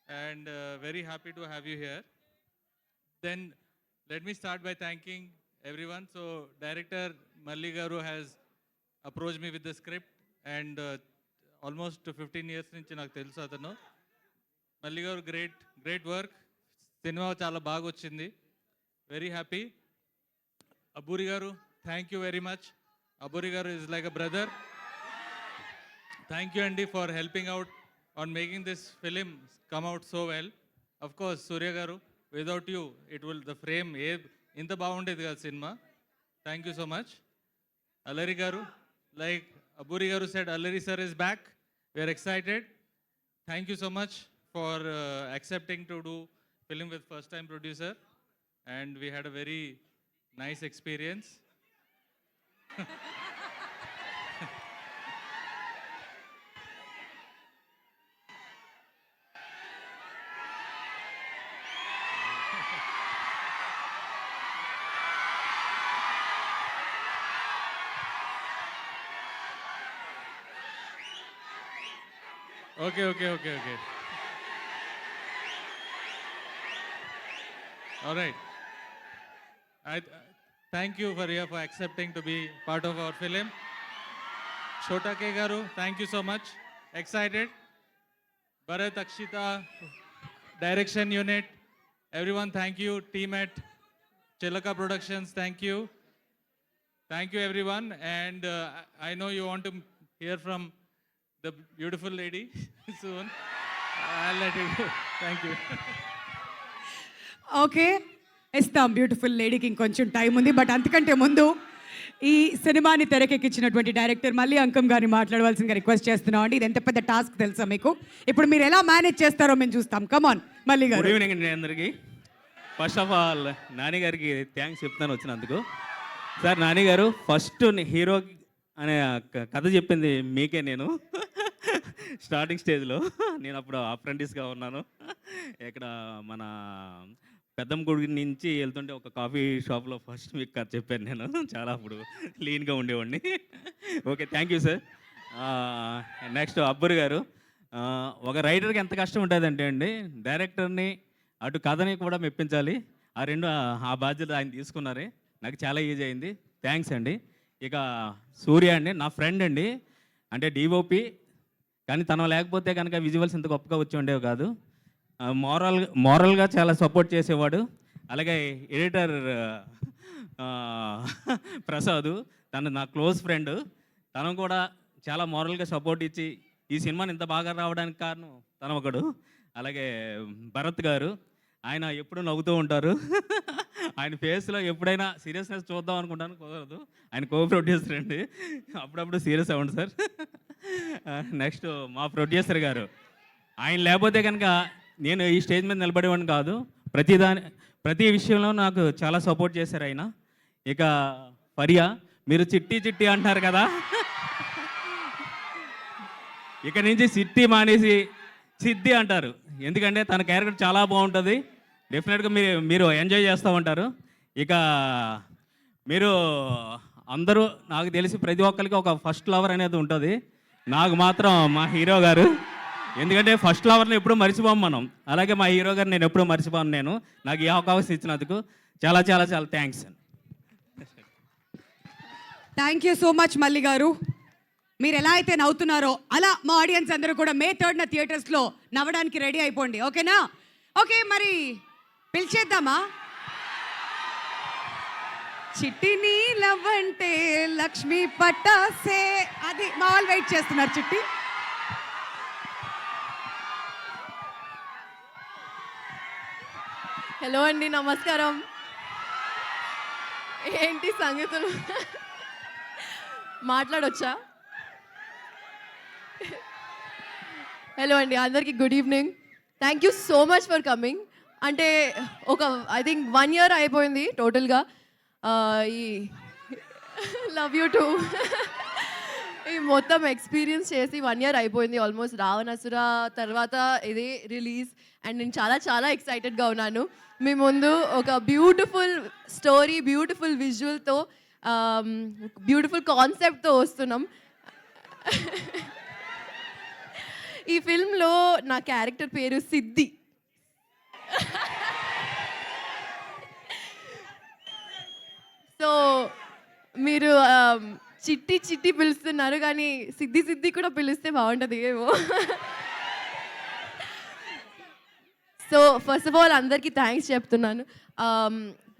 and very happy to have you here. Then let me start by thanking everyone. So director Malli Garu has approached me with the script, and almost 15 years nunchi naaku telusu atanu. Malli Garu, great work. Cinema chala baga ochindi. Very happy. Abburi Garu, thank you very much. Abburi Garu is like a brother. Thank you Andy for helping out on making this film come out so well. Of course Surya Garu, without you the frame inta baagundedi kada cinema. Thank you so much. Allari Garu, like Abburi Garu said, Allari sir is back. We are excited. Thank you so much for accepting to do film with first time producer, and we had a very nice experience. Okay. All right. I thank you for accepting to be part of our film. Chota K Garu, thank you so much. Excited. Bharat, Akshita, direction unit, everyone, thank you. Team at Chilaka Productions, thank you. Thank you everyone. And I know you want to hear from the beautiful lady soon. Thank you. Okay, ఇస్తాం. Beautiful లేడీకి ఇంకొంచెం time ఉంది, but అంతకంటే ముందు ఈ సినిమాని తెరకెక్కించినటువంటి director మళ్ళీ అంకం గారిని మాట్లాడవలసిందిగా రిక్వెస్ట్ చేస్తున్నాం అండి. ఇది ఎంత పెద్ద టాస్క్ తెలుసా మీకు? ఇప్పుడు మీరు ఎలా మేనేజ్ చేస్తారో మేము చూస్తాం. కమాన్ మళ్ళీ గుడ్ గారు. ఈవినింగ్ అండి అందరికీ. ఫస్ట్ ఆఫ్ ఆల్ నాని గారికి థ్యాంక్స్ చెప్తాను వచ్చినందుకు. సార్ నాని గారు ఫస్ట్ హీరో అనే కథ చెప్పింది మీకే. నేను స్టార్టింగ్ స్టేజ్లో నేను అప్పుడు అప్రెంటిస్గా ఉన్నాను. ఇక్కడ మన పెద్దంగుడి నుంచి వెళ్తుంటే ఒక కాఫీ షాప్లో ఫస్ట్ మీకు కథ చెప్పాను నేను. చాలా అప్పుడు లీన్గా ఉండేవాడిని. Okay, thank you sir. Next అబ్బర్ గారు. ఒక రైటర్కి ఎంత కష్టం ఉంటుందంటే అండి, డైరెక్టర్ని అటు కథని కూడా మెప్పించాలి. ఆ బాధ్యత ఆయన తీసుకున్నారే. నాకు చాలా ఈజీ అయింది. థ్యాంక్స్ అండి. ఇక సూర్య అండి నా ఫ్రెండ్ అండి, అంటే డిఓపి. కానీ తను లేకపోతే కనుక విజువల్స్ ఇంత గొప్పగా వచ్చి ఉండేవి కాదు. మోరల్గా చాలా సపోర్ట్ చేసేవాడు. అలాగే ఎడిటర్ ప్రసాద్, తను నా క్లోజ్ ఫ్రెండ్. తను కూడా చాలా మోరల్గా సపోర్ట్ ఇచ్చి ఈ సినిమాని ఇంత బాగా రావడానికి కారణం తను ఒకడు. అలాగే భరత్ గారు, ఆయన ఎప్పుడు నవ్వుతూ ఉంటారు. ఆయన ఫేస్లో ఎప్పుడైనా సీరియస్నెస్ చూద్దాం అనుకుంటాను, కుదరదు. ఆయన కో ప్రొడ్యూసర్ అండి, అప్పుడప్పుడు సీరియస్ అవ్వండి సార్. నెక్స్ట్ మా ప్రొడ్యూసర్ గారు, ఆయన లేకపోతే కనుక నేను ఈ స్టేజ్ మీద నిలబడేవాడిని కాదు. ప్రతి విషయంలో నాకు చాలా సపోర్ట్ చేశారు ఆయన. ఇక ఫరియా, మీరు చిట్టి చిట్టి అంటున్నారు కదా, ఇక నుంచి సిట్టి మానేసి సిద్ధి అంటారు. ఎందుకంటే తన క్యారెక్టర్ చాలా బాగుంటుంది. డెఫినెట్గా మీరు ఎంజాయ్ చేస్తూ ఉంటారు. ఇక మీరు అందరూ, నాకు తెలిసి ప్రతి ఒక్కరికి ఒక ఫస్ట్ లవర్ అనేది ఉంటుంది. నాకు మాత్రం మా హీరో గారు. ఎందుకంటే ఫస్ట్ లవర్ని ఎప్పుడూ మర్చిపోము మనం. అలాగే మా హీరో గారు నేను ఎప్పుడూ మర్చిపోను. నేను నాకు ఈ అవకాశం ఇచ్చినందుకు చాలా చాలా చాలా థ్యాంక్స్ అండి. థ్యాంక్ యూ సో మచ్ మల్లి గారు. మీరు ఎలా అయితే నవ్వుతున్నారో అలా మా ఆడియన్స్ అందరూ కూడా May 3న థియేటర్స్లో నవ్వడానికి రెడీ అయిపోండి. ఓకేనా? ఓకే, మరి పిలిచేద్దామా? చిట్టి నీలవంటే లక్ష్మీ పట్టాసే, అది మా వాళ్ళు వెయిట్ చేస్తున్నారు. చిట్టి హలో అండి, నమస్కారం. ఏంటి సంగతులు? మాట్లాడొచ్చా? హలో అండి, అందరికీ good evening. Thank you so much for coming. అంటే ఐ థింక్ 1 year అయిపోయింది టోటల్గా. ఈ లవ్ యూ టూ ఈ మొత్తం ఎక్స్పీరియన్స్ చేసి 1 year అయిపోయింది ఆల్మోస్ట్. రావణాసుర తర్వాత ఇది రిలీజ్, అండ్ నేను చాలా చాలా ఎక్సైటెడ్గా ఉన్నాను. మీ ముందు ఒక బ్యూటిఫుల్ స్టోరీ, బ్యూటిఫుల్ విజువల్తో, బ్యూటిఫుల్ కాన్సెప్ట్తో వస్తున్నాం. ఈ ఫిల్మ్లో నా క్యారెక్టర్ పేరు సిద్ధి. సో మీరు చిట్టి చిట్టి పిలుస్తున్నారు, కానీ సిద్ధి సిద్ధి కూడా పిలిస్తే బాగుంటుంది ఏమో. సో ఫస్ట్ ఆఫ్ ఆల్ అందరికీ థ్యాంక్స్ చెప్తున్నాను.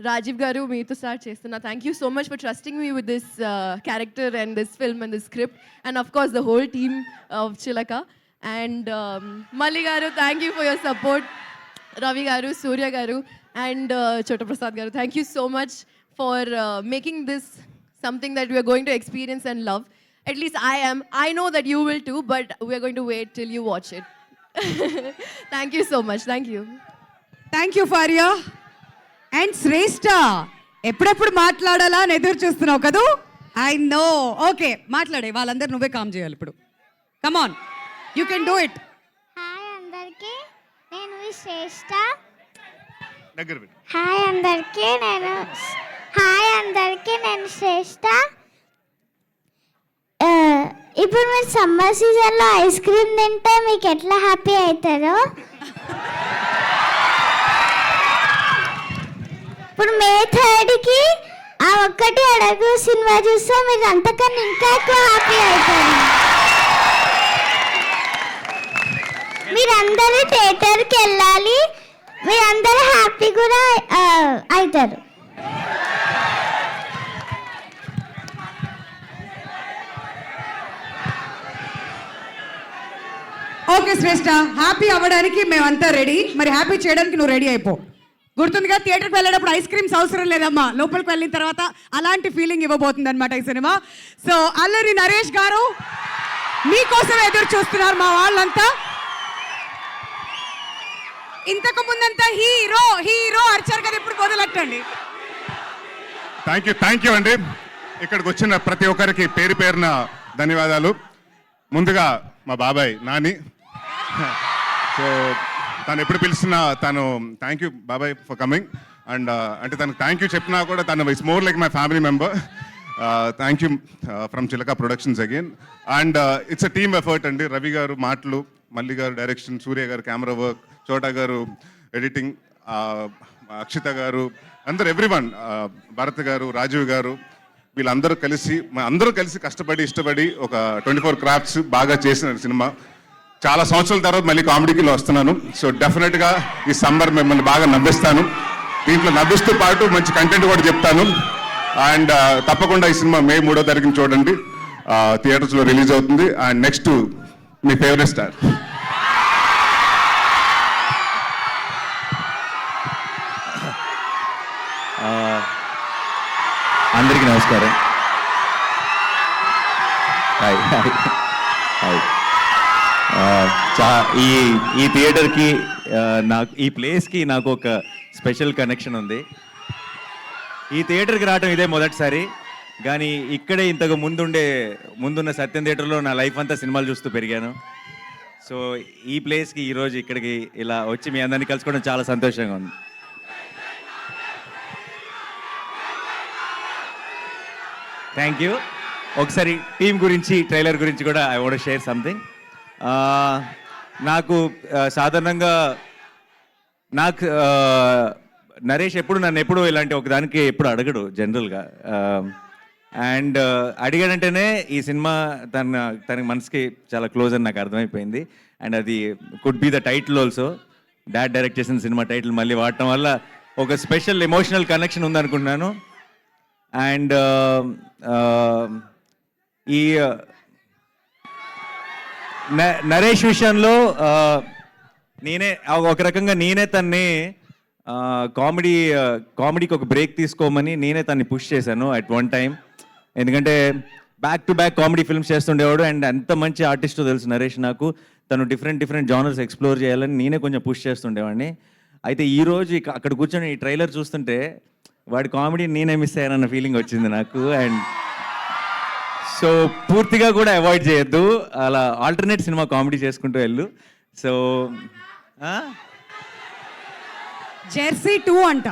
రాజీవ్ గారు, మీతో స్టార్ట్ చేస్తున్నా. Thank you so much for trusting me with this character and this film and this script, and of course the whole team of చిలక. అండ్ మల్లి గారు, thank you for your support. Ravi గారు, సూర్య గారు, and చోటా ప్రసాద్ గారు, thank you so much for making this something that we are going to experience and love. At least I know that you will too, but we are going to wait till you watch it. Thank you so much. Thank you. Thank you Faria. And Shreshta, ఎప్పుడెప్పుడు మాట్లాడాలా అని ఎదురు చూస్తున్నావు కదూ? I know. Okay, మాట్లాడే. వాళ్ళందరూ నువ్వే calm చేయాలి ఇప్పుడు. Come on, you can do it. Hi అందరికీ, నేను శ్రేష్ఠ. దగ్గర హాయ్ అందరికీ, నేను శ్రేష్ఠ. ఇప్పుడు మీరు సమ్మర్ సీజన్లో ఐస్ క్రీమ్ తింటే మీకు ఎట్లా హ్యాపీ అవుతారో, ఇప్పుడు May 3కి ఆ ఒక్కటి అడుగు సినిమా చూస్తే మీకు అంతకన్నా ఇంకా ఎక్కువ హ్యాపీ అవుతారు. మీరందరూ థియేటర్కి వెళ్ళాలి, మీరందరూ హ్యాపీ కూడా అవుతారు. ఓకే శ్రేష్ఠ, హ్యాపీ అవ్వడానికి మేమంతా రెడీ. మరి హ్యాపీ చేయడానికి నువ్వు రెడీ అయిపో. గుర్తుందిగా, థియేటర్కి వెళ్ళేటప్పుడు ఐస్ క్రీమ్స్ అవసరం లేదమ్మా, లోపలికి వెళ్ళిన తర్వాత అలాంటి ఫీలింగ్ ఇవ్వబోతుంది అనమాట ఈ సినిమా. సో అల్లరి నరేష్ గారు మీకోసం ఎదురు చూస్తున్నారు మా వాళ్ళంతా. ఇంతకు ముందంతా హీరో హీరో అర్చారు కదా, ఇప్పుడు మొదలెట్టండి. థ్యాంక్ యూ అండి. ఇక్కడికి వచ్చిన ప్రతి ఒక్కరికి పేరు పేరున ధన్యవాదాలు. ముందుగా మా బాబాయ్ నాని. సో తను ఎప్పుడు పిలిచినా తను థ్యాంక్ యూ బాబాయ్ ఫర్ కమింగ్. అండ్ అంటే తనకు థ్యాంక్ యూ చెప్పినా కూడా తను it's more like my family member. Thank you from Chilaka productions again. And it's a team effort అండి. రవి గారు మాటలు, మల్లి గారు డైరెక్షన్, సూర్య గారు కెమెరా వర్క్, చోటా గారు ఎడిటింగ్, అక్షిత గారు, అందరు ఎవ్రీవన్, భరత్ గారు, రాజీవ్ గారు, వీళ్ళందరూ కలిసి కష్టపడి ఇష్టపడి ఒక 24 క్రాఫ్ట్స్ బాగా చేసిన సినిమా. చాలా సంవత్సరాల తర్వాత మళ్ళీ కామెడీకి వస్తున్నాను. సో డెఫినెట్గా ఈ సమ్మర్ మిమ్మల్ని బాగా నవ్విస్తాను. దీంట్లో నవ్విస్తూ పాటు మంచి కంటెంట్ కూడా చెప్తాను. అండ్ తప్పకుండా ఈ సినిమా మే 3వ తారీఖున చూడండి, థియేటర్స్లో రిలీజ్ అవుతుంది. And next me favourite star. అందరికీ నమస్కారం. Hi hi hi. ఈ థియేటర్కి నాకు, ఈ ప్లేస్కి నాకు ఒక స్పెషల్ కనెక్షన్ ఉంది. ఈ థియేటర్కి రావడం ఇదే మొదటిసారి, కానీ ఇక్కడే ఇంతకు ముందున్న సత్యం థియేటర్లో నా లైఫ్ అంతా సినిమాలు చూస్తూ పెరిగాను. సో ఈ ప్లేస్కి ఈరోజు ఇక్కడికి ఇలా వచ్చి మీ అందరినీ కలుసుకోవడం చాలా సంతోషంగా ఉంది. Thank you. ఒకసారి టీం గురించి, ట్రైలర్ గురించి కూడా ఐ వాంట్ షేర్ సంథింగ్. నాకు సాధారణంగా నరేష్ నన్ను ఎప్పుడు ఇలాంటి ఒకదానికి ఎప్పుడు అడగడు జనరల్గా. అండ్ అడిగాడంటేనే ఈ సినిమా తనకి మనసుకి చాలా క్లోజ్ అని నాకు అర్థమైపోయింది. అండ్ అది could be the title also. Dad direct చేసిన సినిమా టైటిల్ మళ్ళీ వాడటం వల్ల ఒక స్పెషల్ ఎమోషనల్ కనెక్షన్ ఉందనుకుంటున్నాను. అండ్ ఈ నరేష్ విషయంలో నేనే ఒక రకంగా తన్ని కామెడీకి ఒక బ్రేక్ తీసుకోమని నేనే తన్ని పుష్ చేశాను అట్ వన్ టైం. ఎందుకంటే back to back comedy films చేస్తుండేవాడు. అండ్ ఎంత మంచి ఆర్టిస్టో తెలుసు నరేష్ నాకు. తను డిఫరెంట్ జానర్స్ ఎక్స్ప్లోర్ చేయాలని నేనే కొంచెం పుష్ చేస్తుండేవాడిని. అయితే ఈరోజు అక్కడ కూర్చొని ఈ ట్రైలర్ చూస్తుంటే వాడి కామెడీ నేనే మిస్ అయ్యానన్న ఫీలింగ్ వచ్చింది నాకు. అండ్ సో పూర్తిగా కూడా అవాయిడ్ చేయొద్దు, అలా ఆల్టర్నేట్ సినిమా కామెడీ చేసుకుంటూ వెళ్ళు. సో జెర్సీ 2 అంట,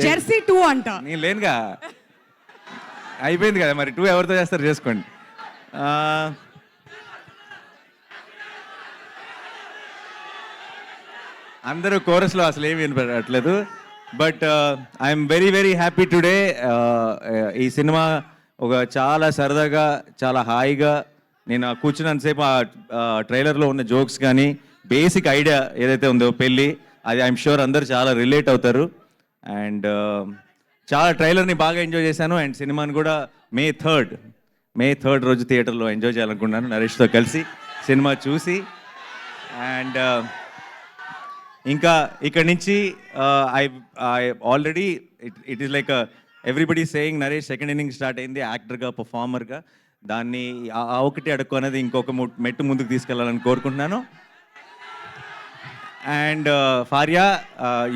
జెర్సీ 2 అంట. నేను లేనుగా, అయిపోయింది కదా మరి. 2 ఎవరితో చేస్తారు చేసుకోండి. అందరూ కోరస్లో అసలు ఏమి వినపడట్లేదు. But I'm very happy today. ఈ సినిమా ఒక చాలా సరదాగా, చాలా హాయిగా, నేను కూర్చున్నంతసేపు ఆ ట్రైలర్లో ఉన్న జోక్స్ కానీ బేసిక్ ఐడియా ఏదైతే ఉందో పెళ్ళి, అది ఐఎమ్ షూర్ అందరూ చాలా రిలేట్ అవుతారు. అండ్ చాలా ట్రైలర్ని బాగా ఎంజాయ్ చేశాను. అండ్ సినిమాని కూడా మే 3rd రోజు థియేటర్లో ఎంజాయ్ చేయాలనుకున్నాను నరేష్తో కలిసి సినిమా చూసి. అండ్ ఇంకా ఇక్కడి నుంచి I already it is like everybody saying Naresh second inning start అయింది యాక్టర్గా, పర్ఫార్మర్గా. దాన్ని ఒకటి అడుక్కు అనేది ఇంకొక మెట్టు ముందుకు తీసుకెళ్ళాలని కోరుకుంటున్నాను. And Faria,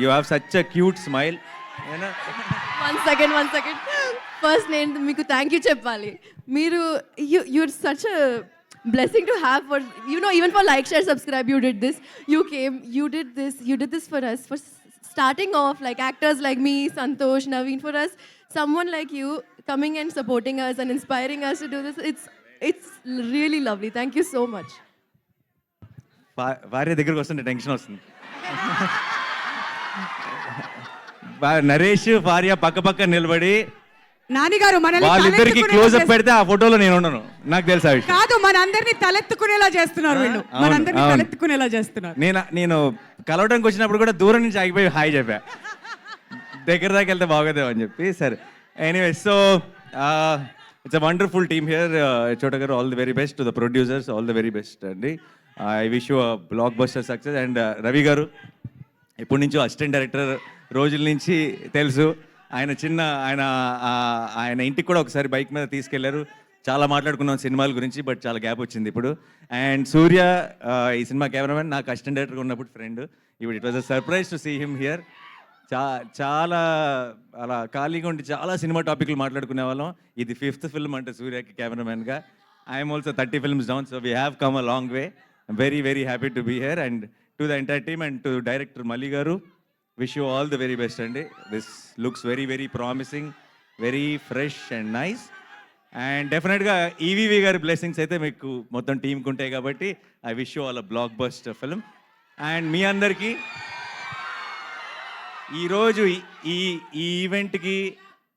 you have such a cute smile. One second first నేను మీకు థ్యాంక్ యూ చెప్పాలి. మీరు you're such a blessing to have, for even for like, share, subscribe, you did this, you did this for us, for starting off, like actors like me, Santosh, Naveen, for us, someone like you coming and supporting us and inspiring us to do this, it's really lovely. Thank you so much. భార్య దగ్గరకు వస్తుంటే tension వస్తుంది. నరేష్ భార్య పక్క నిలబడి నానిగారు వాళ్ళిద్దరికి close up పెడితే ఆ ఫోటోలో నేను ఉండను, నాకు తెలుసా విషయం. కాదు, మనందరినీ తలెత్తుకునేలా చేస్తున్నారు వీళ్ళు, మనందరినీ తలెత్తుకునేలా చేస్తున్నారు. నేను కలవడానికి వచ్చినప్పుడు కూడా దూరం నుంచి ఆగిపోయి హాయ్ చెప్పా, దగ్గర దాకా వెళ్తే బాగోదేమో అని చెప్పి. సరే, anyway, so it's a wonderful team here. Chota గారు, all the very best. To the producers, all the very best అండి. I wish you a blockbuster success. And Ravi గారు ఎప్పటి నుంచో అసిస్టెంట్ డైరెక్టర్ రోజుల నుంచి తెలుసు. ఆయన ఇంటికి కూడా ఒకసారి బైక్ మీద తీసుకెళ్లారు. చాలా మాట్లాడుకున్నాం సినిమాల గురించి, బట్ చాలా గ్యాప్ వచ్చింది ఇప్పుడు. అండ్ సూర్య ఈ సినిమా కెమెరామెన్, నాకు అసిస్టెంట్ డైరెక్టర్గా ఉన్నప్పుడు ఫ్రెండ్. ఇప్పుడు it was a surprise to see him here. చాలా అలా ఖాళీగా ఉండి చాలా సినిమా టాపిక్లు మాట్లాడుకునే వాళ్ళం. ఇది 5th ఫిల్మ్ అంటే సూర్యకి కెమెరామెన్గా. I'm also 30 films down, so we have come a long way. Very very happy to be here. And to the entire team and to director Malli గారు, wish you all the very best అండి. This looks very very promising, very fresh and nice. And డెఫినెట్గా ఈవీవి గారి blessings అయితే మీకు మొత్తం టీంకి ఉంటాయి కాబట్టి I wish you all a blockbuster film. And మీ అందరికీ ఈరోజు ఈ ఈవెంట్కి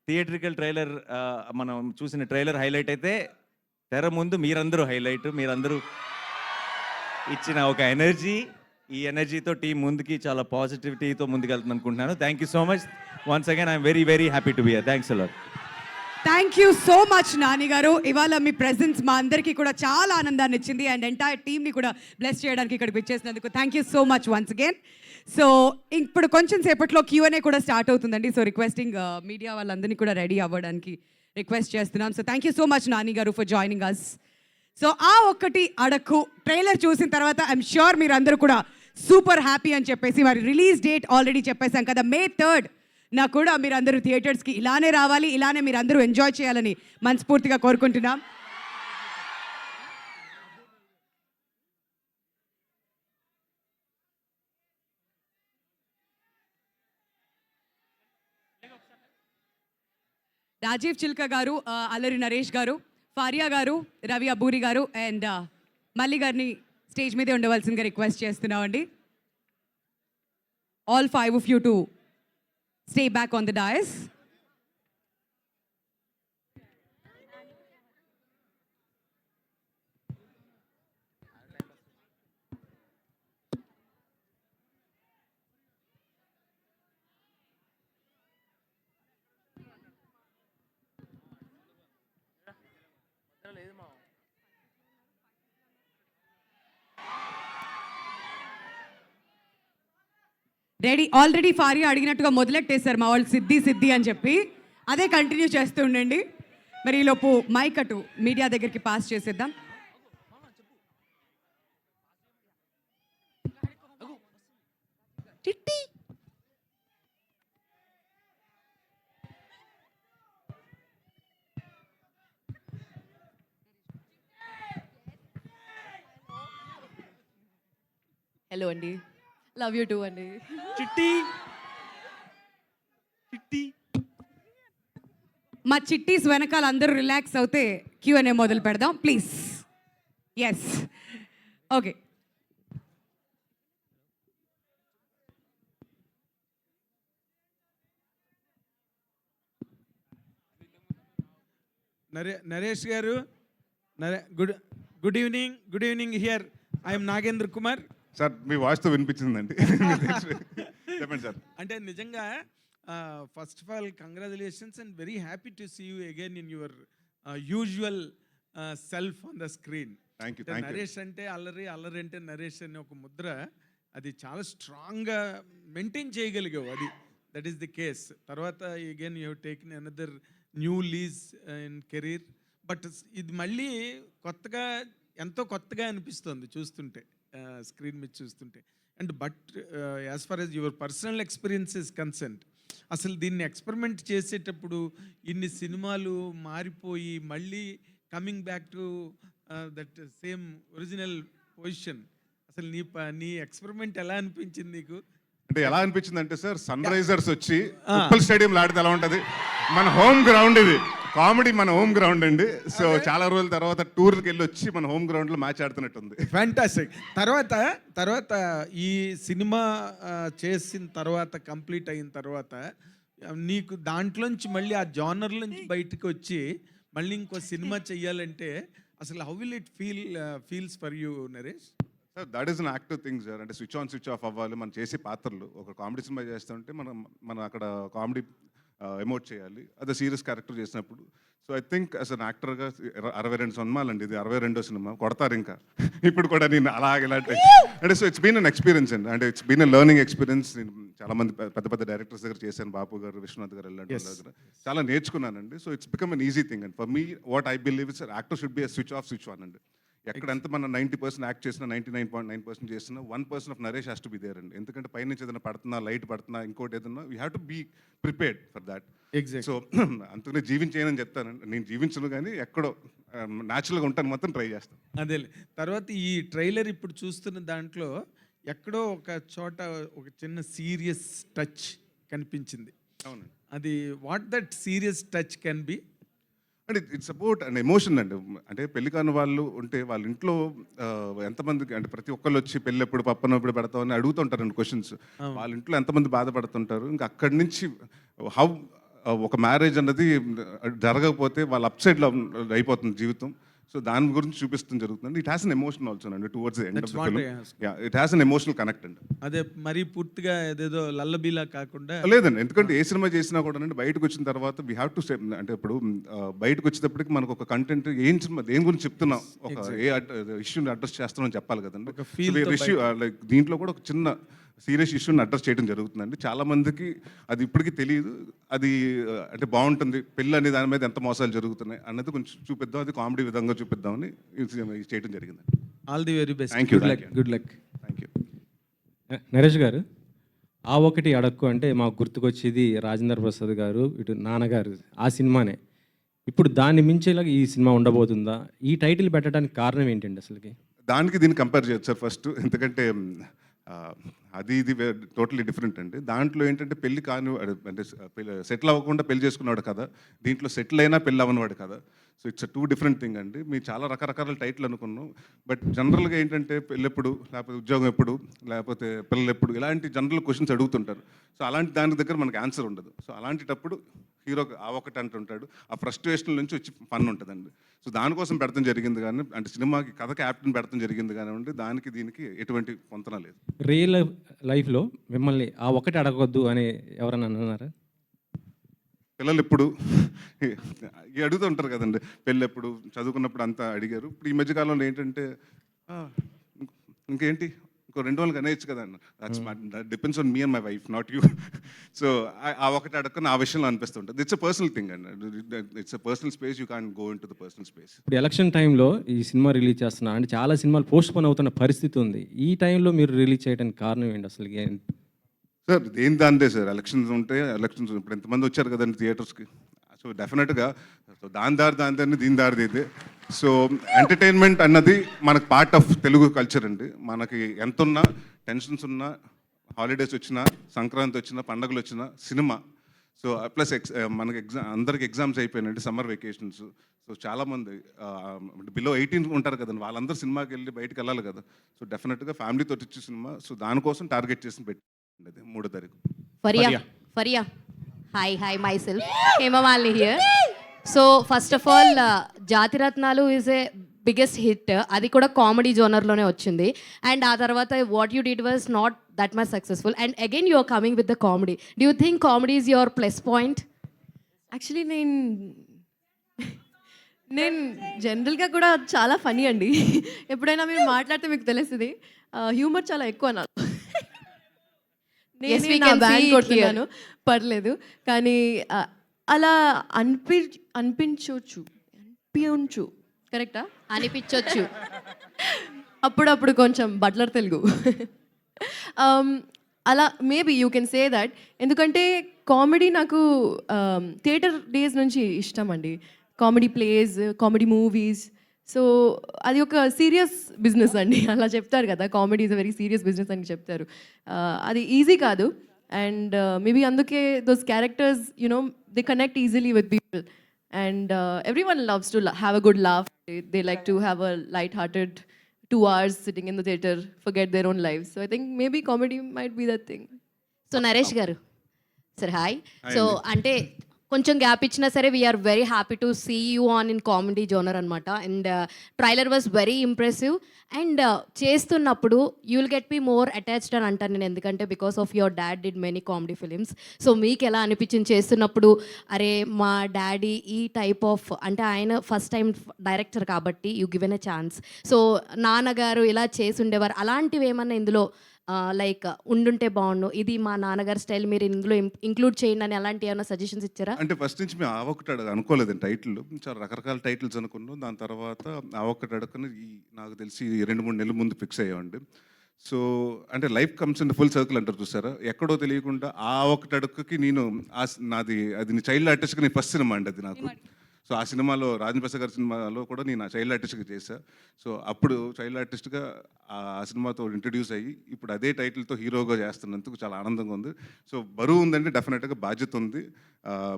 థియేట్రికల్ ట్రైలర్ మనం చూసిన ట్రైలర్ హైలైట్ అయితే, తెర ముందు మీరందరూ హైలైట్. మీరందరూ ఇచ్చిన ఒక ఎనర్జీ, ఈ ఎనర్జీతో టీం ముందుకి చాలా పాజిటివిటీతో ముందుకెళ్తుంది అనుకుంటున్నాను. Thank you so much. Once again I'm very very happy to be here. Thanks a lot. Thank you so much Nani గారు. ఇవాళ మీ ప్రెజెన్స్ మా అందరికీ కూడా చాలా ఆనందాన్ని ఇచ్చింది అండ్ ఎంటైర్ టీమ్ని కూడా బ్లెస్ చేయడానికి ఇక్కడికి వచ్చేసినందుకు thank you so much once again. So ఇప్పుడు కొంచెం సేపట్లో Q&A కూడా స్టార్ట్ అవుతుందండి. సో రిక్వెస్టింగ్ మీడియా వాళ్ళందరినీ కూడా రెడీ అవ్వడానికి రిక్వెస్ట్ చేస్తున్నాం. So thank you so much Nani గారు ఫర్ జాయినింగ్ అస్. సో ఆ ఒక్కటి అడక్కు ట్రైలర్ చూసిన తర్వాత ఐఎమ్ ష్యూర్ మీరు అందరూ కూడా సూపర్ హ్యాపీ అని చెప్పేసి, మరి రిలీజ్ డేట్ ఆల్రెడీ చెప్పేశాం కదా, May 3rd నా కూడా మీరు అందరూ థియేటర్స్కి ఇలానే రావాలి, ఇలానే మీరు అందరూ ఎంజాయ్ చేయాలని మనస్ఫూర్తిగా కోరుకుంటున్నాం. రాజీవ్ చిల్క గారు, అల్లరి నరేష్ గారు, ఫారియా గారు, రవి అబూరి గారు అండ్ మల్లి గారిని స్టేజ్ మీదే ఉండవలసిందిగా రిక్వెస్ట్ చేస్తున్నామండి. All 5 of you to stay back on the dais. Ready, already Faria అడిగినట్టుగా మొదలెట్టేశారు మా వాళ్ళు సిద్ధి సిద్ధి అని చెప్పి, అదే కంటిన్యూ చేస్తూ ఉండండి. మరి ఈలోపు మైక్ అటు మీడియా దగ్గరికి పాస్ చేసేద్దాం. చిట్టి హలో అండి, లవ్ యూ టూ అండి. చిట్టి చిట్టి మా చిట్టీస్ వెనకాల అందరూ రిలాక్స్ అవుతే Q&A మొదలు పెడదాం please. Yes, okay. Naresh garu, good evening here. I'm Nagendra Kumar. Sir మీ వాయిస్తో వినిపించిందండి. చెప్పండి సార్. అంటే నిజంగా first of all congratulations and very happy to see you again in your usual self on the screen. Thank you. Naresh అంటే అల్లరి, అల్లరి అంటే నరేష్ అనే ఒక ముద్ర, అది చాలా స్ట్రాంగ్గా మెయింటైన్ చేయగలిగావు. అది దట్ ఈస్ ది కేస్. తర్వాత again you have taken another new lease in career. But ఇది మళ్ళీ కొత్తగా, ఎంతో కొత్తగా అనిపిస్తుంది చూస్తుంటే, స్క్రీన్ మీద చూస్తుంటే. And but as far as your personal experience is concerned, అసలు దీన్ని ఎక్స్పెరిమెంట్ చేసేటప్పుడు ఇన్ని సినిమాలు మారిపోయి మళ్ళీ coming back to that same original position, అసలు నీ ఎక్స్పెరిమెంట్ ఎలా అనిపించింది నీకు? అంటే ఎలా అనిపించింది అంటే సార్, సన్ రైజర్స్ వచ్చి ఉప్పల్ స్టేడియంలో ఆడితే ఎలా ఉంటుంది? మన హోమ్ గ్రౌండ్ ఇది, కామెడీ మన హోమ్ గ్రౌండ్ అండి. సో చాలా రోజుల తర్వాత టూర్కి వెళ్ళి వచ్చి మన హోమ్ గ్రౌండ్లో మ్యాచ్ ఆడుతున్నట్టుంది. ఫ్యాంటాస్టిక్. తర్వాత ఈ సినిమా చేసిన తర్వాత, కంప్లీట్ అయిన తర్వాత నీకు దాంట్లోంచి మళ్ళీ ఆ జానర్లోంచి బయటకు వచ్చి మళ్ళీ ఇంకో సినిమా చెయ్యాలంటే అసలు how will it feels for you Naresh? Sir that is an active thing sir. అంటే స్విచ్ ఆన్ స్విచ్ ఆఫ్ అవ్వాలి. మనం చేసే పాత్రలు, ఒక కామెడీ సినిమా చేస్తుంటే మనం అక్కడ కామెడీ ఎమోట్ చేయాలి. అదే సీరియస్ క్యారెక్టర్ చేసినప్పుడు. So I think as an యాక్టర్గా 62 సినిమాలండి, ఇది 62వ సినిమా, కొడతారు ఇంకా. ఇప్పుడు కూడా నేను అలాగే అంటే so it's been an experience అండి, అంటే it's been a learning experience. నేను చాలా మంది పెద్ద పెద్ద డైరెక్టర్స్ దగ్గర చేశాను, బాపు గారు, విశ్వనాథ్ గారు ఇలాంటి వాళ్ళ దగ్గర చాలా నేర్చుకున్నానండి. So it's become an easy thing and for me what I believe it's actor should be a switch off switch on అండి. ఎక్కడ ఎంత మనం 90% యాక్ట్ చేసినా, 99.9% చేసినా 1% of Naresh has to be there అండి. ఎందుకంటే పైనుంచి ఏదైనా పడుతున్నా, లైట్ పడుతున్నా, ఇంకోటి ఏదన్నా we have to be prepared for that. Exact. So అంతకునే జీవించేయనని చెప్తానండి, నేను జీవించను కానీ ఎక్కడో న్యాచురల్గా ఉంటాను, మొత్తం ట్రై చేస్తాను. అదేలే. తర్వాత ఈ ట్రైలర్ ఇప్పుడు చూస్తున్న దాంట్లో ఎక్కడో ఒక చోట ఒక చిన్న సీరియస్ టచ్ కనిపించింది. అవునండి. అది what that serious touch can be? అంటే ఇట్స్ అబౌట్ అండ్ ఎమోషన్ అండి. అంటే పెళ్లి కాని వాళ్ళు ఉంటే వాళ్ళ ఇంట్లో ఎంతమందికి, అంటే ప్రతి ఒక్కళ్ళు వచ్చి పెళ్ళి ఎప్పుడు పప్పన ఎప్పుడు పెడతామని అడుగుతుంటారండి క్వశ్చన్స్. వాళ్ళ ఇంట్లో ఎంతమంది బాధపడుతుంటారు. ఇంకా అక్కడి నుంచి హౌ ఒక మ్యారేజ్ అన్నది జరగకపోతే వాళ్ళ అప్సైడ్లో అయిపోతుంది జీవితం. సో దాని గురించి చూపిస్తుంది జరుగుతుంది. It has an emotion also అండి towards the end of the film. It has an emotional connect అండి. అదే మరీ పూర్తిగా ఏదేదో లల్లబీలా కాకుండా లేదండి, ఎందుకంటే ఏ సినిమా చేసినా కూడా అండి బయటకు వచ్చిన తర్వాత వీ హ్యావ్ టు స్టే, అంటే ఇప్పుడు బయటకు వచ్చేటప్పటికి మనకు ఒక కంటెంట్ ఏం సినిమా దేని గురించి చెప్తున్నాం, ఒక ఏ ఇష్యూని అడ్రస్ చేస్తున్నాం చెప్పాలి కదండి. ఒక feel తో ఇష్యూ లైక్ దీంట్లో కూడా ఒక చిన్న సీరియస్ ఇష్యూని అడ్రస్ చేయడం జరుగుతుందండి. చాలా మందికి అది ఇప్పటికీ తెలియదు. అది అంటే బాగుంటుంది, పెళ్ళి అనే దాని మీద ఎంత మోసాలు జరుగుతున్నాయి అన్నది కొంచెం చూపిద్దాం, అది కామెడీ విధంగా చూపిద్దామని ఇది చేయడం జరిగింది. All the very best. Thank you. Good luck. Thank you. Naresh గారు, ఆ ఒకటి అడక్కు అంటే మాకు గుర్తుకొచ్చేది రాజేంద్ర ప్రసాద్ గారు, ఇటు నాన్నగారు, ఆ సినిమానే. ఇప్పుడు దాన్ని మించేలాగా ఈ సినిమా ఉండబోతుందా? ఈ టైటిల్ పెట్టడానికి కారణం ఏంటండి అసలుకి? దానికి దీన్ని కంపేర్ చేయొచ్చు సార్ ఫస్ట్, ఎందుకంటే అది ఇది టోటలీ డిఫరెంట్ అండి. దాంట్లో ఏంటంటే పెళ్లి కాని అంటే సెటిల్ అవ్వకుండా పెళ్లి చేసుకున్నాడు కదా, దీంట్లో సెటిల్ అయినా పెళ్ళి అవ్వనివాడు కదా. సో ఇట్స్ 2 డిఫరెంట్ థింగ్ అండి. మీరు చాలా రకరకాల టైటిల్ అనుకున్నాం, బట్ జనరల్గా ఏంటంటే పెళ్ళి ఎప్పుడు, లేకపోతే ఉద్యోగం ఎప్పుడు, లేకపోతే పిల్లలు ఎప్పుడు, ఇలాంటి జనరల్ క్వశ్చన్స్ అడుగుతుంటారు. సో అలాంటి దాని దగ్గర మనకు ఆన్సర్ ఉండదు. సో అలాంటిటప్పుడు హీరో ఆ ఒకటి అంటుంటాడు, ఆ ఫ్రస్ట్రేషన్ నుంచి వచ్చి ఫన్ ఉంటుందండి. సో దానికోసం పెడతాం జరిగింది కానీ, అంటే సినిమాకి కథ క్యాప్టెన్ పెడతాం జరిగింది కానివ్వండి, దానికి దీనికి ఎటువంటి పొంతన లేదు. రియల్ లైఫ్లో మిమ్మల్ని ఆ ఒకటి అడగొద్దు అని ఎవరన్నా అన్నారా? పిల్లలు ఎప్పుడు అడుగుతూ ఉంటారు కదండి, పెళ్ళి ఎప్పుడు, చదువుకున్నప్పుడు అంతా అడిగారు. ఇప్పుడు ఈ మధ్యకాలంలో ఏంటంటే ఇంకేంటి ఇంకో 2 రోజులు అనేయచ్చు కదా అన్న. That depends on me and my wife, not you. So ఆ ఒకటి అడగని ఆ విషయంలో అనిపిస్తుంటుంది. ఇట్స్ అ పర్సనల్ థింగ్ అండి, it's a personal space, you can go in to the personal space. ఇప్పుడు ఎలక్షన్ టైంలో ఈ సినిమా రిలీజ్ చేస్తున్నా అంటే చాలా సినిమాలు పోస్ట్ పోన్ అవుతున్న పరిస్థితి ఉంది. ఈ టైంలో మీరు రిలీజ్ చేయడానికి కారణం ఏంటి అసలు? సార్ దేని దాందే సార్, ఎలక్షన్స్ ఉంటే ఎలక్షన్స్, ఇప్పుడు ఎంతమంది వచ్చారు కదండి థియేటర్స్కి. సో డెఫినెట్గా సో దాని దారిని దీని దారిది ఇది. సో ఎంటర్టైన్మెంట్ అన్నది మనకు పార్ట్ ఆఫ్ తెలుగు కల్చర్ అండి. మనకి ఎంత ఉన్నా, టెన్షన్స్ ఉన్నా, హాలిడేస్ వచ్చినా, సంక్రాంతి వచ్చినా, పండుగలు వచ్చినా సినిమా. సో ప్లస్ మనకి అందరికి ఎగ్జామ్స్ అయిపోయినాయండి, సమ్మర్ వెకేషన్స్. సో చాలామంది బిలో 18 ఉంటారు కదండి, వాళ్ళందరూ సినిమాకి వెళ్ళి బయటకు వెళ్ళాలి కదా. సో డెఫినెట్గా ఫ్యామిలీతో వచ్చే సినిమా. సో దానికోసం టార్గెట్ చేసి పెట్టి 3వ తారీఖు. Faria. Hi, myself. Hemamali here. So, first of all, Jatiratnalu is a biggest hit. Adi kuda comedy genre lone ochindi. And aa tarvata what you did was not that much successful. And again, you are coming with the comedy. Do you think comedy is your plus point? Actually నేను జనరల్గా కూడా చాలా funny అండి. ఎప్పుడైనా మీరు మాట్లాడితే మీకు తెలుస్తుంది, హ్యూమర్ చాలా ఎక్కువ నాకు. Yes, we నేను can బ్యాండ్ see it కొడుతున్నాను, పర్లేదు. కానీ అలా అనిపించవచ్చు కరెక్టా? అనిపించొచ్చు. అప్పుడప్పుడు కొంచెం బట్లర్ తెలుగు. అలా maybe you can say that. ఎందుకంటే కామెడీ నాకు థియేటర్ డేస్ నుంచి ఇష్టం అండి. Comedy place, comedy movies. So అది ఒక సీరియస్ బిజినెస్ అండి, అలా చెప్తారు కదా, comedy is a very serious business అని చెప్తారు. అది ఈజీ కాదు. అండ్ మేబీ అందుకే those characters you know they connect easily with people. And every one loves to have a good laugh. They like to have a light hearted 2 hours sitting in the theater, forget their own lives. So I think maybe comedy might be that thing. So Naresh garu, sir, hi. So ante కొంచెం gap ఇచ్చినా సరే we are very happy to see you on in comedy genre అనమాట. And trailer was very impressive. And చేస్తున్నప్పుడు you will get మీ more attached అని అంటాను నేను, ఎందుకంటే because of your dad did many comedy films. So మీకు ఎలా అనిపించింది చేస్తున్నప్పుడు, అరే మా డాడీ ఈ టైప్ ఆఫ్, అంటే ఆయన ఫస్ట్ టైం డైరెక్టర్ కాబట్టి you given a chance. So నాన్నగారు ఇలా చేసి ఉండేవారు, అలాంటివి ఏమన్నా ఇందులో లైక్ ఉండుంటే బాగుండు, ఇది మా నాన్నగారి స్టైల్ మీరు ఇందులో ఇంక్లూడ్ చేయండి అని అలాంటి ఏమైనా సజెషన్స్ ఇచ్చారా? అంటే ఫస్ట్ నుంచి మేము ఆ ఒక్కటి అనుకోలేదండి టైటిల్, చాలా రకరకాల టైటిల్స్ అనుకున్నాం. దాని తర్వాత ఆ ఒక్కటి అడుగుని నాకు తెలిసి 2-3 నెలల ముందు ఫిక్స్ అయ్యామండి. సో అంటే life comes in full circle అంటారు చూసారా, ఎక్కడో తెలియకుండా ఆ ఒక్కటి అడుగుకి నేను నాది అది చైల్డ్ ఆర్టిస్ట్గా నేను ఫస్ట్ సినిమా అండి అది నాకు. సో ఆ సినిమాలో రాజేంద్ర ప్రసాద్ గారి సినిమాలో కూడా నేను ఆ చైల్డ్ ఆర్టిస్ట్గా చేశాను. సో అప్పుడు చైల్డ్ ఆర్టిస్ట్గా ఆ సినిమాతో ఇంట్రడ్యూస్ అయ్యి ఇప్పుడు అదే టైటిల్తో హీరోగా చేస్తున్నందుకు చాలా ఆనందంగా ఉంది. సో బరువు ఉందండి, డెఫినెట్గా బాధ్యత ఉంది.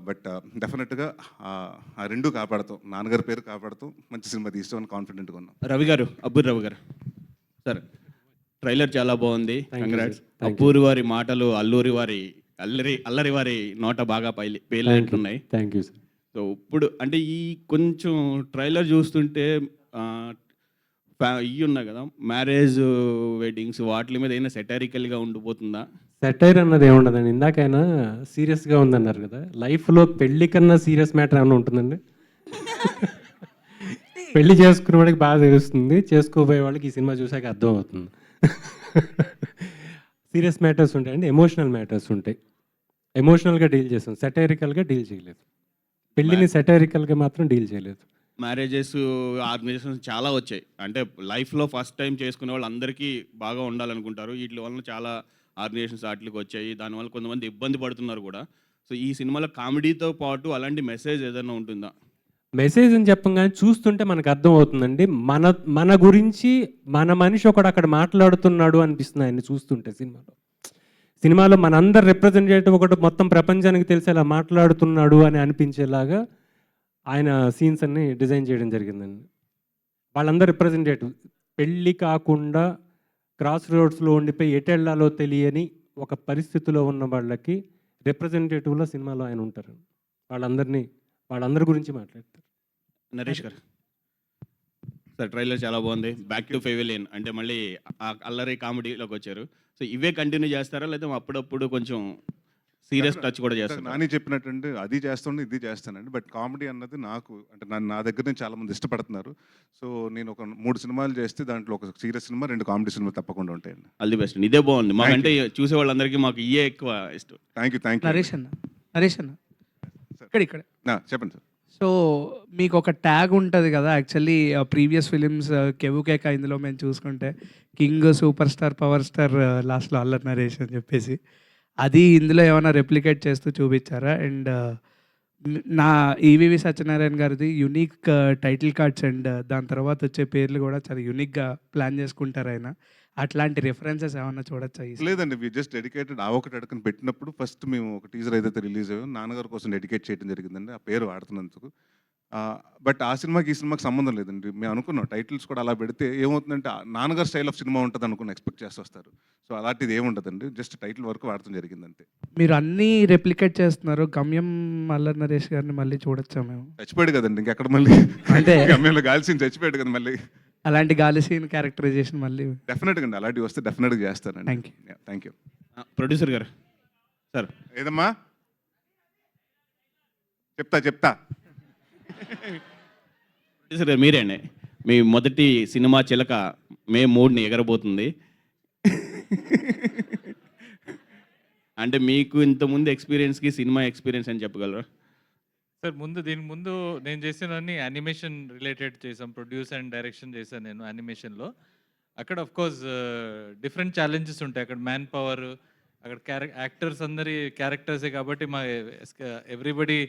బట్ డెఫినెట్గా ఆ రెండు కాపాడుతాం, నాన్నగారి పేరు కాపాడుతాం, మంచి సినిమా తీస్తామని కాన్ఫిడెంట్గా ఉన్నాం. రవి గారు, అబ్బూరి రవి గారు సార్, ట్రైలర్ చాలా బాగుంది, కంగ్రాట్స్. అబ్బూరి వారి మాటలు అల్లరి వారి నోట బాగా పేలినట్టున్నాయి. Thank you sir. సో ఇప్పుడు అంటే ఈ కొంచెం ట్రైలర్ చూస్తుంటే ఇవి ఉన్నాయి కదా, మ్యారేజ్ వెడ్డింగ్స్, వాటి మీద ఏమైనా సెటారికల్గా ఉండిపోతుందా? సెటైర్ అన్నది ఏముండదండి, ఇందాకైనా సీరియస్గా ఉందన్నారు కదా, లైఫ్లో పెళ్లి కన్నా సీరియస్ మ్యాటర్ ఏమైనా ఉంటుందండి? పెళ్లి చేసుకునే వాడికి బాగా తెలుస్తుంది, చేసుకోబోయే వాళ్ళకి ఈ సినిమా చూసాక అర్థం అవుతుంది. సీరియస్ మ్యాటర్స్ ఉంటాయండి, ఎమోషనల్ మ్యాటర్స్ ఉంటాయి. ఎమోషనల్గా డీల్ చేస్తాం, సెటైరికల్గా డీల్ చేయలేదు. పెళ్ళిని సెటైరికల్గా మాత్రం డీల్ చేయలేదు. మ్యారేజెస్ ఆర్గనైజేషన్స్ చాలా వచ్చాయి, అంటే లైఫ్లో ఫస్ట్ టైం చేసుకునే వాళ్ళు అందరికీ బాగా ఉండాలనుకుంటారు. వీటి వల్ల చాలా ఆర్గనైజేషన్స్ వాటికి వచ్చాయి, దానివల్ల కొంతమంది ఇబ్బంది పడుతున్నారు కూడా. సో ఈ సినిమాలో కామెడీతో పాటు అలాంటి మెసేజ్ ఏదైనా ఉంటుందా? మెసేజ్ అని చెప్పగానే చూస్తుంటే మనకు అర్థం అవుతుందండి, మన గురించి మన మనిషి ఒకడు అక్కడ మాట్లాడుతున్నాడు అనిపిస్తుంది ఆయన్ని చూస్తుంటే. సినిమాలో మనందరు రిప్రజెంటేటివ్ ఒకటి మొత్తం ప్రపంచానికి తెలిసేలా మాట్లాడుతున్నాడు అని అనిపించేలాగా ఆయన సీన్స్ అన్ని డిజైన్ చేయడం జరిగిందండి. వాళ్ళందరూ రిప్రజెంటేటివ్, పెళ్ళి కాకుండా క్రాస్ రోడ్స్లో ఉండిపోయి ఎటెళ్లాలో తెలియని ఒక పరిస్థితిలో ఉన్న వాళ్ళకి రిప్రజెంటేటివ్లో సినిమాలో ఆయన ఉంటారు. వాళ్ళందరి గురించి మాట్లాడతారు. నరేష్ గారు సార్, ట్రైలర్ చాలా బాగుంది, బ్యాక్ టు ఫెవిలియన్ అంటే మళ్ళీ అల్లరి కామెడీలోకి వచ్చారు. సో ఇవే కంటిన్యూ చేస్తారా, లేదా అప్పుడప్పుడు కొంచెం సీరియస్ టచ్ కూడా చేస్తారు? నాని చెప్పినట్టు అది చేస్తుండే ఇది చేస్తానండి, బట్ కామెడీ అన్నది నాకు అంటే నా దగ్గర నుంచి చాలామంది ఇష్టపడుతున్నారు. సో నేను ఒక 3 సినిమాలు చేస్తే దాంట్లో ఒక సీరియస్ సినిమా, 2 కామెడీ సినిమా తప్పకుండా ఉంటాయండి. All the best. ఇదే బాగుంది మాకంటే, చూసే వాళ్ళందరికీ మాకు ఇయే ఎక్కువ ఇష్టం. Thank you. నరేష్ అన్న ఇక్కడ చెప్పండి సార్. సో మీకు ఒక ట్యాగ్ ఉంటుంది కదా, యాక్చువల్లీ ప్రీవియస్ ఫిలిమ్స్ కెవుకేక ఇందులో మేము చూసుకుంటే king, super star, power star, లాస్ట్లో అల్లరి నరేష్ అని చెప్పేసి, అది ఇందులో ఏమైనా రెప్లికేట్ చేస్తూ చూపించారా? అండ్ నా ఈవివి సత్యనారాయణ గారిది యునిక్ టైటిల్ కార్డ్స్ అండ్ దాని తర్వాత వచ్చే పేర్లు కూడా చాలా యూనిక్గా ప్లాన్ చేసుకుంటారు ఆయన. అట్లాంటి రెఫరెన్సెస్ ఏమైనా చూడొచ్చా? లేదండి, వి జస్ట్ డెడికేటెడ్. ఆ ఒకటి అడగని పెట్టినప్పుడు ఫస్ట్ మేము ఒక టీజర్ ఏదైతే రిలీజ్ అయ్యో నాన్నగారి కోసం డెడికేట్ చేయడం జరిగిందండి, ఆ పేరు వాడుతున్నందుకు. బట్ ఆ సినిమాకి ఈ సినిమాకి సంబంధం లేదండి. మేము అనుకున్నాం టైటిల్స్ కూడా అలా పెడితే ఏమవుతుందంటే నాన్నగారు స్టైల్ ఆఫ్ సినిమా ఉంటుంది అనుకుని ఎక్స్పెక్ట్ చేసి వస్తారు. సో అలాంటిది ఏముండదండి, జస్ట్ టైటిల్ వరకు వాడటం జరిగింది అంతే. మీరు అన్నీ రెప్లికేట్ చేస్తున్నారు, గమ్యం అల్లరి నరేష్ గారిని మళ్ళీ చూడొచ్చా? మేము చచ్చిపోయాడు కదండి, ఇంకెక్కడ మళ్ళీ అంటే గమ్యంలో గాల్సిన చచ్చిపోయాడు కదా మళ్ళీ. అలాంటి గాలి సీన్ క్యారెక్టరైజేషన్ మళ్ళీ డెఫినెట్గా అండి, అలాంటివి వస్తే డెఫినెట్గా చేస్తానండి. Thank you. ప్రొడ్యూసర్ గారు సార్. ఏదమ్మా చెప్తా ప్రొడ్యూసర్ గారు మీరేండి, మీ మొదటి సినిమా చిలక మే 3ని ఎగరబోతుంది. అంటే మీకు ఇంతకుముందు ఎక్స్పీరియన్స్కి సినిమా ఎక్స్పీరియన్స్ అని చెప్పగలరా? సార్ దీని ముందు నేను చేసినవన్నీ యానిమేషన్ రిలేటెడ్ చేసాం, ప్రొడ్యూస్ అండ్ డైరెక్షన్ చేశాను నేను యానిమేషన్లో. అక్కడ ఆఫ్కోర్స్ డిఫరెంట్ ఛాలెంజెస్ ఉంటాయి. అక్కడ మ్యాన్ పవర్, అక్కడ యాక్టర్స్ అందరి క్యారెక్టర్సే కాబట్టి మా ఎవ్రీబడి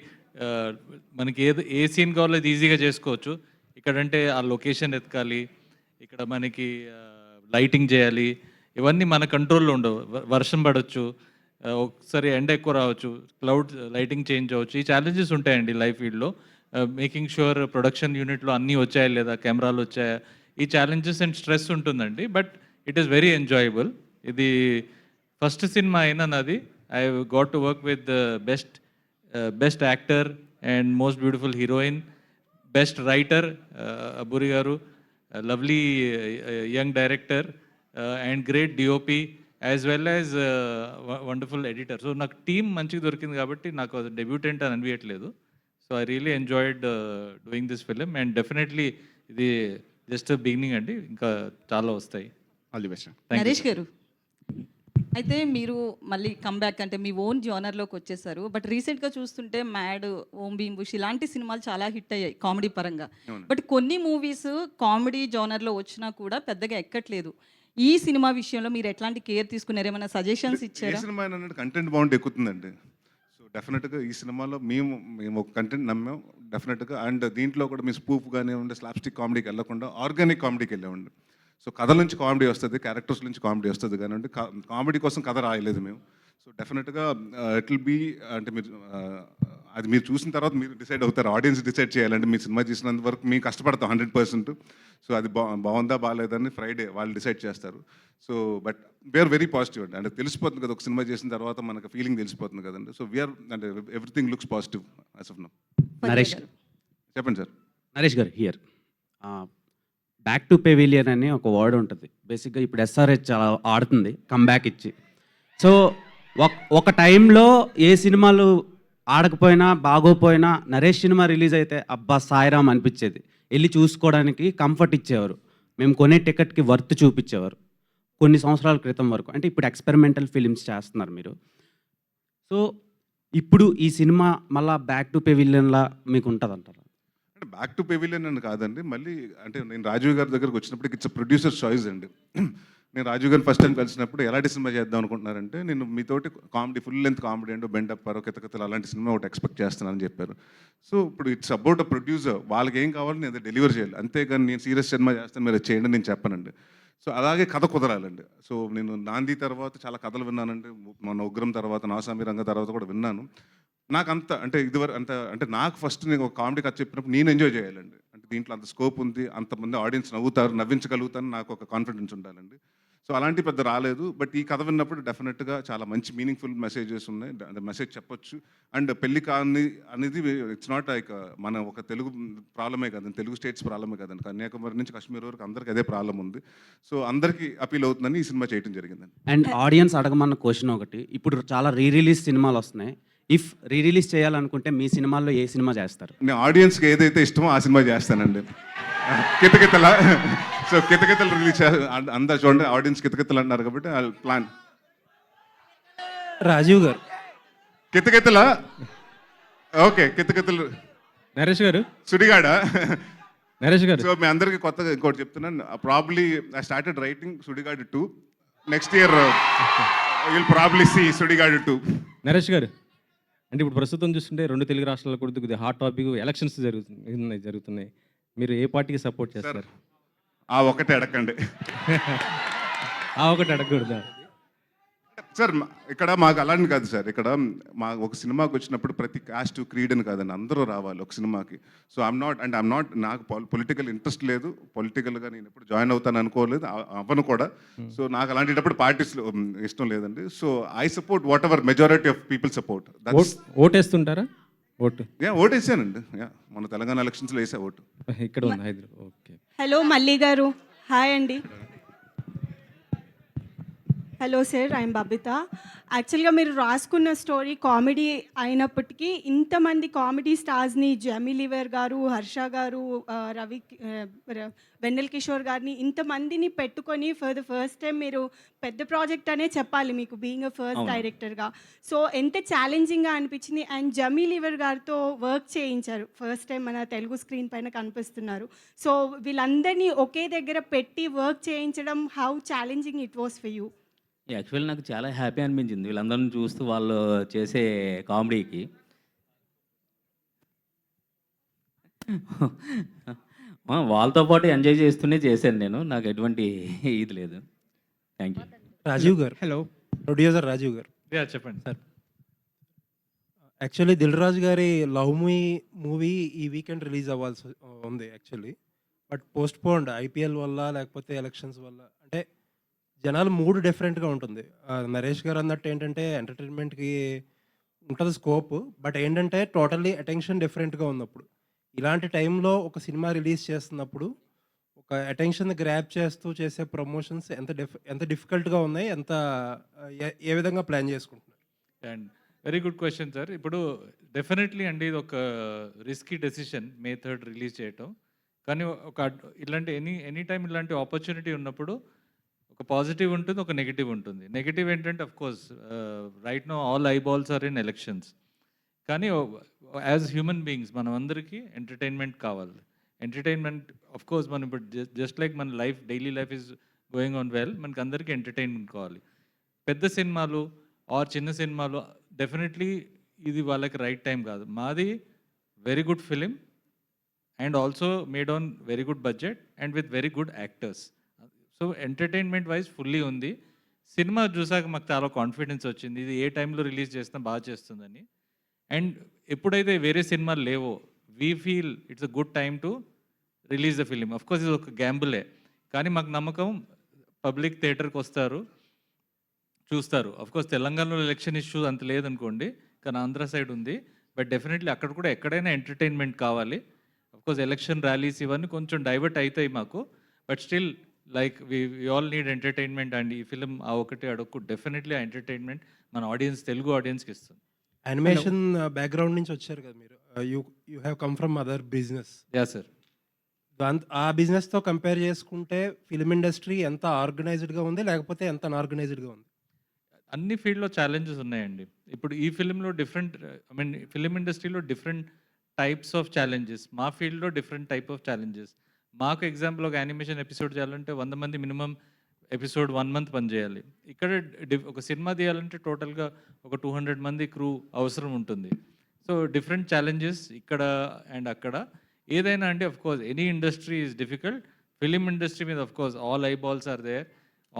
మనకి ఏ సీన్ కావాలో అది ఈజీగా చేసుకోవచ్చు. ఇక్కడంటే ఆ లొకేషన్ ఎతకాలి, ఇక్కడ మనకి లైటింగ్ చేయాలి, ఇవన్నీ మన కంట్రోల్లో ఉండవు. వర్షం పడవచ్చు, ఒకసారి ఎండ ఎక్కువ రావచ్చు, క్లౌడ్ లైటింగ్ చేంజ్ అవ్వచ్చు. ఈ ఛాలెంజెస్ ఉంటాయండి లైఫ్ ఫీల్డ్లో. మేకింగ్ షూర్ ప్రొడక్షన్ యూనిట్లో అన్నీ వచ్చాయా లేదా, కెమెరాలు వచ్చాయా, ఈ ఛాలెంజెస్ అండ్ స్ట్రెస్ ఉంటుందండి. But it is very enjoyable. ఇది ఫస్ట్ సినిమా అయినా నాది. I got to work with the best best actor and most beautiful heroine, best writer Abburi garu, lovely young director and great DOP as well as wonderful editor. So నాకు team మంచిగా దొరికింది కాబట్టి నాకు అది debutant అని అనిపించట్లేదు. So I really enjoyed doing this film and definitely ఇది just beginning అండి, ఇంకా చాలా వస్తాయి. All the best. నరేష్ గారు, అయితే మీరు మళ్ళీ కమ్బ్యాక్ అంటే మీ ఓన్ జోనర్లోకి వచ్చేసారు. బట్ రీసెంట్గా చూస్తుంటే మ్యాడ్, ఓం భీమ్ బుష్ ఇలాంటి సినిమాలు చాలా హిట్ అయ్యాయి కామెడీ పరంగా. బట్ కొన్ని మూవీస్ కామెడీ జోనర్లో వచ్చినా కూడా పెద్దగా ఎక్కట్లేదు. ఈ సినిమా విషయంలో మీరు ఎట్లాంటి కేర్ తీసుకున్నారు? ఏమైనా సజెషన్స్ ఏ ఇచ్చారా? సినిమా అన్నట్టు కంటెంట్ బాగుంటే ఎక్కుతుందండి. సో డెఫినెట్గా ఈ సినిమాలో మేము ఒక కంటెంట్ నమ్మాం డెఫినెట్గా. అండ్ దీంట్లో కూడా మీ స్పూఫ్ కానివ్వండి, స్లాప్స్టిక్ కామెడీకి వెళ్ళకుండా ఆర్గానిక్ కామెడీకి వెళ్ళామండి. సో కథల నుంచి కామెడీ వస్తుంది, క్యారెక్టర్స్ నుంచి కామెడీ వస్తుంది కానివ్వండి. కామెడీ కోసం కథ రాయలేదు మేము. సో డెఫినెట్గా ఇట్ విల్ బీ అంటే మీరు అది మీరు చూసిన తర్వాత మీరు డిసైడ్ అవుతారు, ఆడియన్స్ డిసైడ్ చేయాలంటే మీ సినిమా చూసినంత వరకు మేము కష్టపడతాం 100%. సో అది బాగుందా బాగాలేదని ఫ్రైడే వాళ్ళు డిసైడ్ చేస్తారు. So but we're very positive అండి. అంటే తెలిసిపోతుంది కదా, ఒక సినిమా చేసిన తర్వాత మనకు ఫీలింగ్ తెలిసిపోతుంది కదండి. సో వీఆర్ అంటే everything looks positive as of now. Naresh చెప్పండి సార్. నరేష్ గారు హియర్. బ్యాక్ టు పెవిలియన్ అని ఒక వర్డ్ ఉంటుంది. బేసిక్గా ఇప్పుడు ఎస్ఆర్హెచ్ చాలా ఆడుతుంది కమ్బ్యాక్ ఇచ్చి. సో ఒక టైంలో ఏ సినిమాలు ఆడకపోయినా బాగోపోయినా నరేష్ సినిమా రిలీజ్ అయితే అబ్బా సాయిరామ్ అనిపించేది. వెళ్ళి చూసుకోవడానికి కంఫర్ట్ ఇచ్చేవారు. మేము కొనే టికెట్కి వర్త్ చూపించేవారు కొన్ని సంవత్సరాల క్రితం వరకు. అంటే ఇప్పుడు ఎక్స్పెరిమెంటల్ ఫిలిమ్స్ చేస్తున్నారు మీరు. సో ఇప్పుడు ఈ సినిమా మళ్ళీ బ్యాక్ టు పెవిలియన్లా మీకు ఉంటుంది అంటారా? అంటే బ్యాక్ టు పెవిలియన్ అని కాదండి. మళ్ళీ అంటే నేను రాజీవ్ గారి దగ్గరకు వచ్చినప్పుడు ఇట్స్ ప్రొడ్యూసర్ చాయిస్ అండి. నేను రాజీవ్ గారిని ఫస్ట్ టైం కలిసినప్పుడు ఎలాంటి సినిమా చేద్దాం అనుకుంటున్నారంటే, నేను మీతోటి కామెడీ ఫుల్ లెంత్ కామెడీ అంటూ బెండప్పారో కితకితలు అలాంటి సినిమా ఒకటి ఎక్స్పెక్ట్ చేస్తున్నానని చెప్పారు. సో ఇప్పుడు ఇట్స్ అబౌట్ అ ప్రొడ్యూసర్, వాళ్ళకి ఏం కావాలో నేను డెలివర్ చేయాలి. అంతేగాని నేను సీరియస్ సినిమా చేస్తాను మీరు చేయండి నేను చెప్పనండి. సో అలాగే కథ కుదరాలండి. సో నేను నాంది తర్వాత చాలా కథలు విన్నానండి. మన ఉగ్రం తర్వాత, నాసామి రంగ తర్వాత కూడా విన్నాను. నాకు అంత అంటే ఇదివరకు అంత అంటే నాకు ఫస్ట్ నేను ఒక కామెడీ కథ చెప్పినప్పుడు నేను ఎంజాయ్ చేయాలండి. అంటే దీంట్లో అంత స్కోప్ ఉంది, అంతమంది ఆడియన్స్ నవ్వుతారు, నవ్వించగలుగుతాను, నాకు ఒక కాన్ఫిడెన్స్ ఉండాలండి. సో అలాంటి పెద్ద రాలేదు. బట్ ఈ కథ విన్నప్పుడు డెఫినెట్గా చాలా మంచి మీనింగ్ఫుల్ మెసేజెస్ ఉన్నాయి. అంటే మెసేజ్ చెప్పొచ్చు. అండ్ పెళ్లి కాని అనేది ఇట్స్ నాట్ లైక్ మన ఒక తెలుగు ప్రాబ్లమే కదండి, తెలుగు స్టేట్స్ ప్రాబ్లమే కదండి. కన్యాకుమారి నుంచి కాశ్మీర్ వరకు అందరికీ అదే ప్రాబ్లం ఉంది. సో అందరికీ అపీల్ అవుతుందని ఈ సినిమా చేయడం జరిగిందండి. అండ్ ఆడియన్స్ అడగమన్న క్వశ్చన్ ఒకటి, ఇప్పుడు చాలా రిలీజ్ సినిమాలు వస్తున్నాయి. ఇఫ్ రిలీజ్ చేయాలనుకుంటే మీ సినిమాల్లో ఏ సినిమా చేస్తారు? నేను ఆడియన్స్కి ఏదైతే ఇష్టమో ఆ సినిమా చేస్తానండి. కితకితల సో కితకితలు రిలీజ్ అందరు చూడండి, ఆడియన్స్ కితకితలు అంటున్నారు కాబట్టి ప్లాన్. రాజీవ్ గారు. కితకితల ఓకే, కితకితలు. నరేష్ గారు. సుడిగాడ. నరేష్ గారు. సో మీ అందరికీ కొత్తగా ఇంకోటి చెప్తున్నాను. Probably I started writing Sudigadu 2. Next year will probably see Sudigadu 2. Naresh garu, అంటే ఇప్పుడు ప్రస్తుతం చూస్తుంటే 2 తెలుగు రాష్ట్రాల్లో కూడా కొద్దిగా హాట్ టాపిక్ ఎలక్షన్స్ జరుగుతున్నాయి. మీరు ఏ పార్టీకి సపోర్ట్ చేస్తారు? ఆ ఒకటే అడగండి. ఆ ఒకటి అడగకూడదా సార్? ఇక్కడ మాకు అలాంటి కాదు సార్. ఇక్కడ మా ఒక సినిమాకి వచ్చినప్పుడు ప్రతి కాస్ట్ క్రీడ్ అని కాదండి, అందరూ రావాలి ఒక సినిమాకి. సో ఐమ్ నాట్ నాకు పొలిటికల్ ఇంట్రెస్ట్ లేదు. పొలిటికల్గా నేను ఎప్పుడు జాయిన్ అవుతాను అనుకోలేదు, అవ్వను కూడా. సో నాకు అలాంటిటప్పుడు పార్టీస్ ఇష్టం లేదండి. So I support whatever majority of people support. ఓటేస్తుంటారా? ఓటేసానండి. మన తెలంగాణ ఎలక్షన్స్లో వేసా ఓటు. ఇక్కడ ఉంది హైదరాబాద్. ఓకే. హలో మల్లి గారు, హాయ్ అండి. Hello sir, I'm Babita. యాక్చువల్గా మీరు రాసుకున్న స్టోరీ కామెడీ అయినప్పటికీ ఇంతమంది కామెడీ స్టార్స్ని, జెమీ లివర్ గారు, హర్ష గారు, వెన్నెల కిషోర్ గారిని ఇంతమందిని పెట్టుకొని ఫర్ ద ఫస్ట్ టైం మీరు పెద్ద ప్రాజెక్ట్ అనే చెప్పాలి మీకు, బీయింగ్ అ ఫస్ట్ డైరెక్టర్గా. సో ఎంత ఛాలెంజింగ్గా అనిపించింది. అండ్ జెమీ లివర్ గారితో వర్క్ చేయించారు, ఫస్ట్ టైం మన తెలుగు స్క్రీన్ పైన కనిపిస్తున్నారు. సో వీళ్ళందరినీ ఒకే దగ్గర పెట్టి వర్క్ చేయించడం, how challenging it was for you? Actually నాకు చాలా హ్యాపీ అనిపించింది వీళ్ళందరిని చూస్తూ వాళ్ళు చేసే కామెడీకి. వాళ్ళతో పాటు ఎంజాయ్ చేస్తూనే చేశాను నేను, నాకు ఎటువంటి ఇది లేదు. Thank you. రాజీవ్ గారు. హలో. ప్రొడ్యూసర్ రాజీవ్ గారు. చెప్పండి సార్. యాక్చువల్లీ దిల్ రాజు గారి లవ్ మీ మూవీ ఈ వీకెండ్ రిలీజ్ అవ్వాల్సి ఉంది యాక్చువల్లీ. బట్ పోస్ట్ పోన్డ్ IPL వల్ల లేకపోతే ఎలక్షన్స్ వల్ల. అంటే జనాలు మూడు డిఫరెంట్గా ఉంటుంది. నరేష్ గారు అన్నట్టు ఏంటంటే ఎంటర్టైన్మెంట్కి ఉంటుంది స్కోప్. బట్ ఏంటంటే టోటల్లీ అటెన్షన్ డిఫరెంట్గా ఉన్నప్పుడు, ఇలాంటి టైంలో ఒక సినిమా రిలీజ్ చేస్తున్నప్పుడు ఒక అటెన్షన్ గ్రాప్ చేస్తూ చేసే ప్రమోషన్స్ ఎంత డిఫికల్ట్గా ఉన్నాయి, ఏ విధంగా ప్లాన్ చేసుకుంటున్నారు? And very good question sir. ఇప్పుడు డెఫినెట్లీ అండి ఇది ఒక risky decision May 3rd release చేయటం. కానీ ఇలాంటి ఎనీ టైం ఇలాంటి ఆపర్చునిటీ ఉన్నప్పుడు ఒక పాజిటివ్ ఉంటుంది, ఒక నెగిటివ్ ఉంటుంది. నెగిటివ్ ఏంటంటే of course right now all eyeballs are in elections. కానీ యాజ్ హ్యూమన్ బీయింగ్స్ మనం అందరికీ ఎంటర్టైన్మెంట్ కావాలి. ఎంటర్టైన్మెంట్ అఫ్ కోర్స్ మనం ఇప్పుడు జస్ట్ లైక్ మన life daily life is going on well, మనకి అందరికీ ఎంటర్టైన్మెంట్ కావాలి. పెద్ద సినిమాలు ఆర్ చిన్న సినిమాలు డెఫినెట్లీ ఇది వాళ్ళకి రైట్ టైం కాదు. మాది very good film and also made on very good budget and with very good actors. So entertainment wise fully ఉంది. సినిమా చూసాక మాకు చాలా కాన్ఫిడెన్స్ వచ్చింది, ఇది ఏ టైంలో రిలీజ్ చేసినా బాగా చేస్తుందని. అండ్ ఎప్పుడైతే వేరే సినిమాలు లేవో we feel it's a good time to release the film. Of course ఇది ఒక గ్యాంబులే, కానీ మాకు నమ్మకం పబ్లిక్ థియేటర్కి వస్తారు, చూస్తారు. అఫ్ కోర్స్ తెలంగాణలో ఎలక్షన్ ఇష్యూ అంత లేదనుకోండి, కానీ ఆంధ్ర సైడ్ ఉంది. బట్ డెఫినెట్లీ అక్కడ కూడా ఎక్కడైనా ఎంటర్టైన్మెంట్ కావాలి. అఫ్ కోర్స్ ఎలక్షన్ ర్యాలీస్ ఇవన్నీ కొంచెం డైవర్ట్ అవుతాయి మాకు, but still like we all need entertainment. And ఈ ఫిలిం ఆ ఒకటి అడుక్కు డెఫినెట్లీ ఆ ఎంటర్టైన్మెంట్ మన ఆడియన్స్, తెలుగు ఆడియన్స్కి ఇస్తుంది. యానిమేషన్ బ్యాక్గ్రౌండ్ నుంచి వచ్చారు కదా మీరు, you have come from other business. Yeah sir. ఆ బిజినెస్తో కంపేర్ చేసుకుంటే ఫిలిం ఇండస్ట్రీ ఎంత ఆర్గనైజ్డ్గా ఉంది, లేకపోతే ఎంత అన్ఆర్గనైజ్డ్గా ఉంది? అన్ని ఫీల్డ్లో ఛాలెంజెస్ ఉన్నాయండి. ఇప్పుడు ఈ ఫిలింలో డిఫరెంట్, ఐ మీన్ ఫిలిం ఇండస్ట్రీలో డిఫరెంట్ టైప్స్ ఆఫ్ ఛాలెంజెస్, మా ఫీల్డ్లో డిఫరెంట్ టైప్ ఆఫ్ ఛాలెంజెస్. మాకు ఎగ్జాంపుల్ ఒక యానిమేషన్ ఎపిసోడ్ చేయాలంటే 100 మంది మినిమం ఎపిసోడ్ 1 month పనిచేయాలి. ఇక్కడ ఒక సినిమా తీయాలంటే టోటల్గా ఒక 200 మంది క్రూ అవసరం ఉంటుంది. సో డిఫరెంట్ ఛాలెంజెస్ ఇక్కడ అండ్ అక్కడ. ఏదైనా అంటే of course any industry is difficult. Film industry మీద of course all eyeballs are there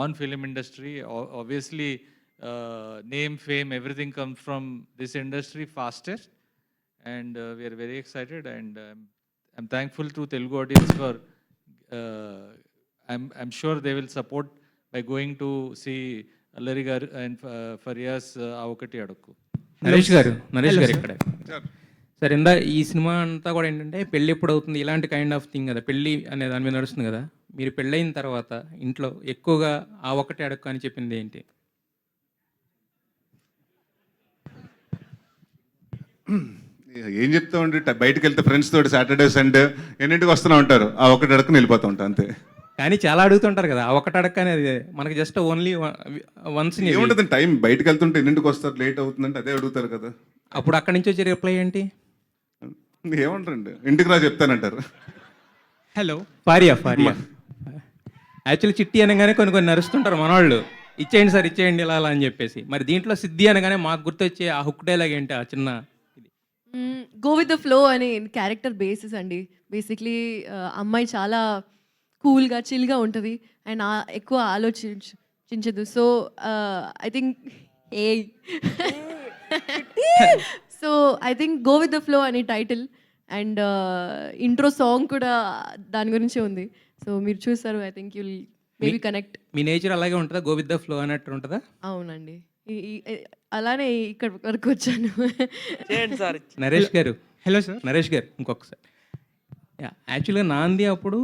on film industry. Obviously name, fame, everything comes from this industry fastest, and we are very excited, and I'm thankful to Telugu audience for I'm sure they will support by going to see Allari garu and Fariya's Avokati Adukku. Naresh గారు ఇక్కడ sir, ఈ cinema అంతా కూడా ఏంటంటే పెళ్ళి ఎప్పుడు అవుతుంది ఇలాంటి కైండ్ ఆఫ్ థింగ్ కదా, పెళ్ళి అనే దాని మీద నడుస్తుంది కదా. మీరు పెళ్ళైన తర్వాత ఇంట్లో ఎక్కువగా ఆ ఒకటి అడుక్కు అని చెప్పింది ఏంటి? ఏం చెప్తామండి, బయటకు వెళ్తే ఫ్రెండ్స్ తోటి సాటర్డే సండే ఎన్నింటికి వస్తూనే ఉంటారు, ఆ ఒకటి అడుక్కుని వెళ్ళిపోతూ ఉంటాం అంతే. కానీ చాలా అడుగుతుంటారు కదా, ఆ ఒకటి అడక్క అనేది మనకి జస్ట్ ఓన్లీ వన్స్. ఏముంటుంది టైం, బయటకు వెళ్తుంటే ఎన్నింటికి వస్తారు, లేట్ అవుతుందంటే అదే అడుగుతారు కదా. అప్పుడు అక్కడి నుంచి వచ్చే రిప్లై ఏంటి? ఏమంటారండి, ఇంటికి రా చెప్తానంటారు. హలో ఫారియా యాక్చువల్లీ చిట్టి అనగానే కొన్ని నరుస్తుంటారు మనవాళ్ళు, ఇచ్చేయండి సార్ ఇచ్చేయండి ఇలా అని చెప్పేసి. మరి దీంట్లో సిద్ధి అనగానే మాకు గుర్తొచ్చే ఆ హుక్ డైలాగ్ ఏంటి? ఆ చిన్న గో విత్ ద ఫ్లో అనే క్యారెక్టర్ బేసిస్ అండి. బేసిక్లీ అమ్మాయి చాలా కూల్గా చిల్గా ఉంటుంది అండ్ ఎక్కువ ఆలోచించదు. So I think go with the flow అనే టైటిల్ అండ్ ఇంట్రో సాంగ్ కూడా దాని గురించే ఉంది. సో మీరు చూస్తారు, I think you'll maybe connect. మీ నేచర్ అలాగే ఉంటుందా, గో విత్ ద ఫ్లో అన్నట్టు ఉంటుందా? అవునండి, అలానే ఇక్కడ వరకు వచ్చాను. నరేష్ గారు, హలో సార్. నరేష్ గారు ఇంకొకసారి, యాక్చువల్గా నాంది అప్పుడు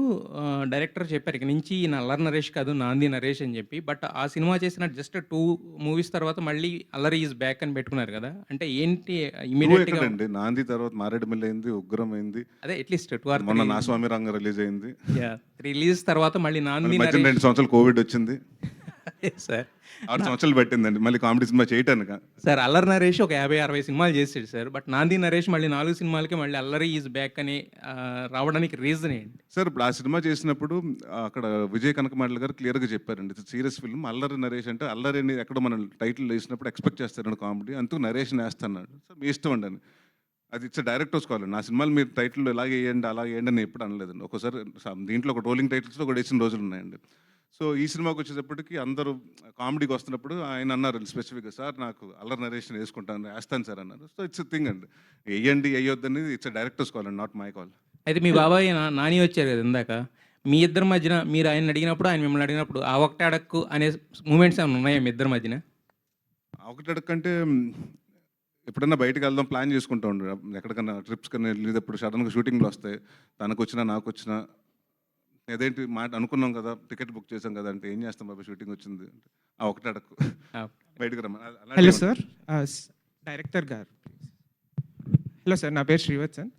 డైరెక్టర్ చెప్పారు ఇక నుంచి ఈయన అల్లరి నరేష్ కాదు నాంది నరేష్ అని చెప్పి. బట్ ఆ సినిమా చేసిన జస్ట్ 2 movies తర్వాత మళ్ళీ అల్లరి ఈజ్ బ్యాక్ అని పెట్టుకున్నారు కదా, అంటే ఏంటి ఇమీడియట్గా? అండి నాంది తర్వాత మారేడుమిల్లి అయింది, ఉగ్రం అయింది, అదే అట్లీస్ట్ 2 or 3. మొన్న నా స్వామి రంగ రిలీజ్ అయింది. 3 releases తర్వాత మళ్ళీ నాంది 2 సంవత్సరాలు కోవిడ్ వచ్చింది సార్. 6 సంవత్సరాలు పెట్టిందండి మళ్ళీ కామెడీ సినిమా చేయటానికి. సార్ అల్లరి నరేష్ ఒక 50-60 సినిమాలు చేసాడు సార్. బట్ నాంది నరేష్ మళ్ళీ 4 సినిమాలకి మళ్ళీ అల్లరి ఈజ్ బ్యాక్ అని రావడానికి రీజన్ ఏంటి సార్? ఇప్పుడు ఆ సినిమా చేసినప్పుడు అక్కడ విజయ్ కనకమాడల గారు క్లియర్గా చెప్పారండి, సీరియస్ ఫిల్మ్. అల్లరి నరేష్ అంటే అల్లరి అని ఎక్కడ మనం టైటిల్ వేసినప్పుడు ఎక్స్పెక్ట్ చేస్తారండి కామెడీ, అందుకు నరేష్ వేస్తున్నాడు. సో మీ ఇష్టం అండి అని, అది ఇచ్చే డైరెక్టర్స్ కావాలి. నా సినిమాలు మీరు టైటిల్ ఇలాగే వేయండి అలాగే వేయండి అని ఎప్పుడు అనలేదండి. ఒకసారి దీంట్లో ఒక రోలింగ్ టైటిల్స్లో కూడా వేసిన రోజులు ఉన్నాయండి. సో ఈ సినిమాకి వచ్చేటప్పటికి అందరూ కామెడీకి వస్తున్నప్పుడు ఆయన అన్నారు స్పెసిఫిక్గా, సార్ నాకు అల్లరి నరేషన్ వేసుకుంటాను వేస్తాను సార్ అన్నారు. సో ఇట్స్ థింగ్ అండి, వేయండి వేయొద్దు అనేది ఇట్స్ డైరెక్టర్స్ కాల్ అండి, నాట్ మై కాల్. అయితే మీ బాబాయ్ నాని వచ్చారు కదా ఇందాక, మీ ఇద్దరి మధ్యన మీరు ఆయన అడిగినప్పుడు ఆయన మిమ్మల్ని అడిగినప్పుడు ఆ ఒకటి అడక్కు అనే మూమెంట్స్ ఏమైనా ఉన్నాయా మీ ఇద్దరి మధ్యన? ఒకటి అడక్కంటే ఎప్పుడన్నా బయటకు వెళ్దాం ప్లాన్ చేసుకుంటూ ఉండు, ఎక్కడికన్నా ట్రిప్స్ కన్నా వెళ్ళేటప్పుడు సడన్గా షూటింగ్లు వస్తాయి, తనకు వచ్చినా నాకు వచ్చినా అదేంటి మాట అనుకున్నాం కదా, టికెట్ బుక్ చేసాం కదా అంటే ఏం చేస్తాం బాబా షూటింగ్ వచ్చింది అంటే ఆ ఒకటే అడక్కు బయటకు రమ్మని. అలాంటివి హలో ఉంటాయి. సార్, డైరెక్టర్ గారు. హలో సార్, నా పేరు శ్రీవత్సన్.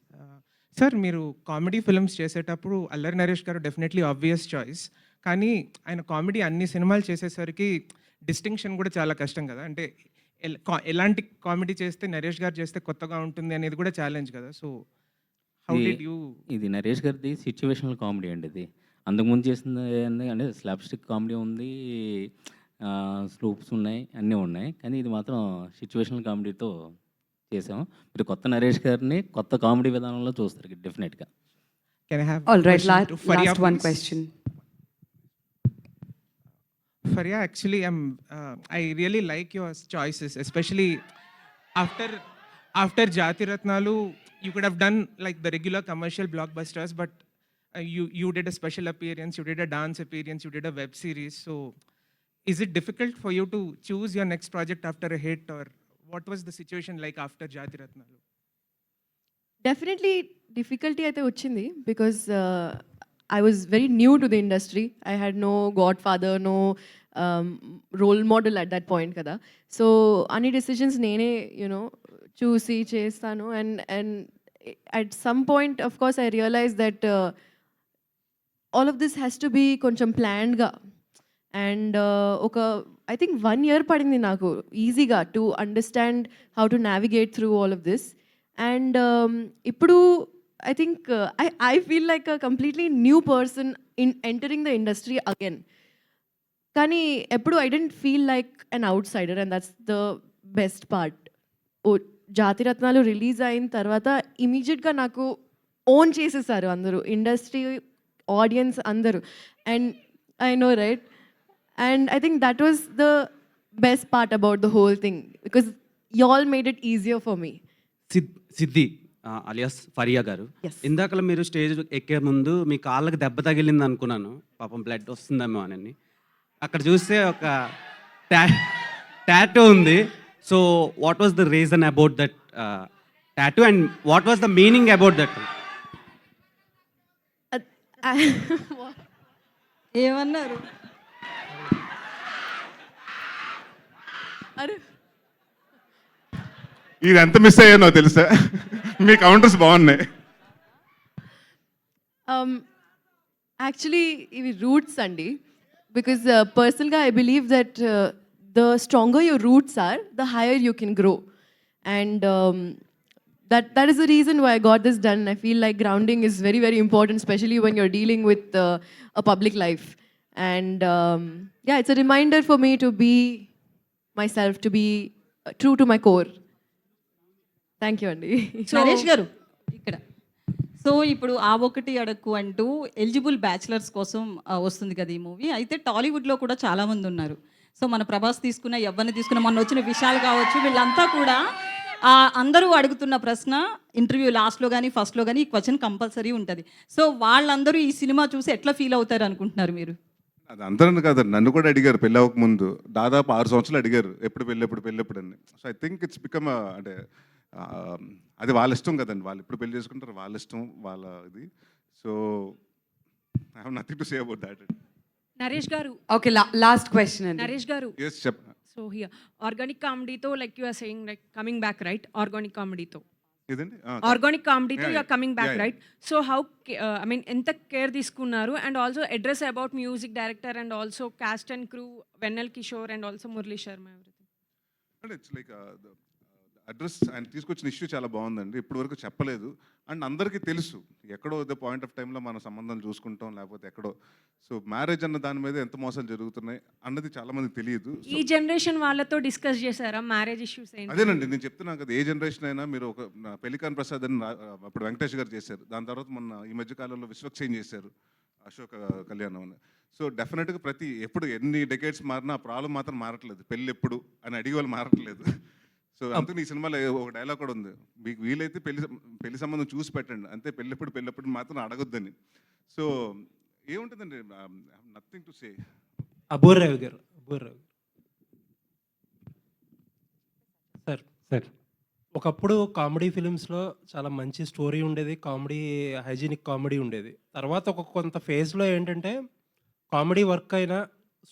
సార్, మీరు కామెడీ ఫిల్మ్స్ చేసేటప్పుడు అల్లరి నరేష్ గారు డెఫినెట్లీ ఆబ్వియస్ చాయిస్. కానీ ఆయన కామెడీ అన్ని సినిమాలు చేసేసరికి డిస్టింక్షన్ కూడా చాలా కష్టం కదా. అంటే ఎలాంటి కామెడీ చేస్తే నరేష్ గారు చేస్తే కొత్తగా ఉంటుంది అనేది కూడా ఛాలెంజ్ కదా. So how did you? ఇది నరేష్ గారిది సిచ్యువేషనల్ కామెడీ అండి. ఇది అంతకుముందు చేసింది అంటే స్లాప్ స్టిక్ కామెడీ ఉంది, స్లూప్స్ ఉన్నాయి, అన్నీ ఉన్నాయి. కానీ ఇది మాత్రం సిచ్యువేషనల్ కామెడీతో చేసాం. మీరు కొత్త నరేష్ గారిని కొత్త కామెడీ విధానంలో చూస్తారు డెఫినెట్గా. Can I have All right, question to Faria, last one please? question. Faria, actually, I really like your choices, especially after Jati Ratnalu. You could have done like the regular commercial blockbusters, but you did a special appearance, you did a dance appearance, you did a web series. So, is it difficult for you to choose your next project after a hit, or what was the situation like after Jati Ratnalu? Definitely difficulty అయితే వచ్చింది because I was very new to the industry. I had no godfather, no role model at that point కదా. So అన్ని decisions నేనే చూసి చేస్తాను. And at some point of course I realise that all of this has to be కొంచెం ప్లాన్డ్గా. And ఒక I think 1 year పడింది నాకు ఈజీగా to understand how to navigate through all of this. And ఇప్పుడు I think I feel like a completely new person in entering the industry again. కానీ ఎప్పుడు I didn't feel like an outsider, and that's the best part. Jathiratnalu release అయిన తర్వాత ఇమీడియట్గా నాకు own చేసేసారు అందరూ, industry, audience అందరూ. And I know right, and I think that was the best part about the whole thing because you all made it easier for me. Siddhi alias Faria గారు, ఇందాకలా మీరు stage ఎక్కే ముందు మీ కాళ్ళకి దెబ్బ తగిలింది అనుకున్నాను, పాపం బ్లడ్ వస్తుందేమో అని. అక్కడ చూస్తే ఒక టాటూ ఉంది. So what was the reason about that tattoo and what was the meaning about that? ఏమన్నారు? అరే ఇది ఎంత మిస్ అయ్యానో తెలుసా, మీ కౌంటర్స్ బాగున్నాయి. యాక్చువల్లీ ఇవి రూట్స్ అండి. బికాజ్ పర్సనల్గా I believe that the stronger your roots are, the higher you can grow. And that is the reason why I got this done. I feel like grounding is very, very important, especially when you're dealing with a public life. And yeah, it's a reminder for me to be myself, to be true to my core. Thank you అండి. నరేష్ గారు ఇక్కడ. So ఇప్పుడు ఆ ఒకటి అడక్కు అంటూ eligible bachelors కోసం వస్తుంది కదా ఈ మూవీ. అయితే టాలీవుడ్లో కూడా చాలామంది ఉన్నారు. సో మన ప్రభాస్ తీసుకున్న, ఎవరిని తీసుకున్న, మొన్న వచ్చిన విషయాలు కావచ్చు, వీళ్ళంతా కూడా అందరూ అడుగుతున్న ప్రశ్న ఇంటర్వ్యూ లాస్ట్లో కానీ ఫస్ట్లో కానీ ఈ క్వశ్చన్ కంపల్సరీ ఉంటుంది. సో వాళ్ళందరూ ఈ సినిమా చూసి ఎట్లా ఫీల్ అవుతారు అనుకుంటున్నారు మీరు? అది అందరూ కాదండి, నన్ను కూడా అడిగారు పెళ్ళి అవ్వక ముందు దాదాపు 6 సంవత్సరాలు అడిగారు ఎప్పుడు పెళ్ళెప్పుడు అని. So I think it's become అంటే అది వాళ్ళ ఇష్టం కదండి, వాళ్ళు ఎప్పుడు పెళ్లి చేసుకుంటారు వాళ్ళ ఇష్టం, వాళ్ళ ఇది. So I have nothing to say about that. Naresh garu, okay, last question అండి. నరేష్ గారు, yes చెప్. సో హియర్ ఆర్గానిక్ కామెడీతో like you are saying like coming back right? Organic కామెడీతో ఇదండి ఆర్గానిక్ కామెడీతో you are coming back yeah. Right? So how I mean ఎంత care తీసుకున్నారు? And also address about music director and also cast and crew, Vennela Kishore and also Murali Sharma, everything. అంటే it's like address ఆయన తీసుకొచ్చిన issue చాలా బాగుందండి, ఇప్పటి వరకు చెప్పలేదు. అండ్ అందరికీ తెలుసు ఎక్కడో ద పాయింట్ ఆఫ్ టైంలో మన సంబంధం చూసుకుంటాం, లేకపోతే ఎక్కడో. సో మ్యారేజ్ అన్న దాని మీద ఎంత మోసాలు జరుగుతున్నాయి అన్నది చాలా మందికి తెలియదు. ఈ జనరేషన్ వాళ్ళతో డిస్కస్ చేశారా మ్యారేజ్ ఇష్యూస్ ఏంటి? అదేనండి నేను చెప్తున్నాను కదా, ఏ జనరేషన్ అయినా మీరు ఒక పెళ్లికాన్ ప్రసాద్ అని అప్పుడు వెంకటేష్ గారు చేశారు, దాని తర్వాత మొన్న ఈ మధ్య కాలంలో విశ్వక్సేన్ చేశారు, అశోక్ కళ్యాణం అని. సో డెఫినెట్గా ఎప్పుడు ఎన్ని డెకేడ్స్ మారినా ఆ ప్రాబ్లం మాత్రం మారట్లేదు, పెళ్ళి ఎప్పుడు అని అడిగే వాళ్ళు మారట్లేదు. సో అందుకని ఈ సినిమాలో ఒక డైలాగ్ కూడా ఉంది, మీకు వీలైతే పెళ్లి సంబంధం చూసి పెట్టండి, అంతే పెళ్ళెప్పుడు మాత్రం అడగొద్దని. సో ఏముంటుందండి, నథింగ్ టు సే. అబూర్రావు గారు, సార్ ఒకప్పుడు కామెడీ ఫిలిమ్స్‌లో చాలా మంచి స్టోరీ ఉండేది. కామెడీ హైజీనిక్ కామెడీ ఉండేది. తర్వాత ఒక కొంత ఫేజ్‌లో ఏంటంటే కామెడీ వర్క్ అయినా,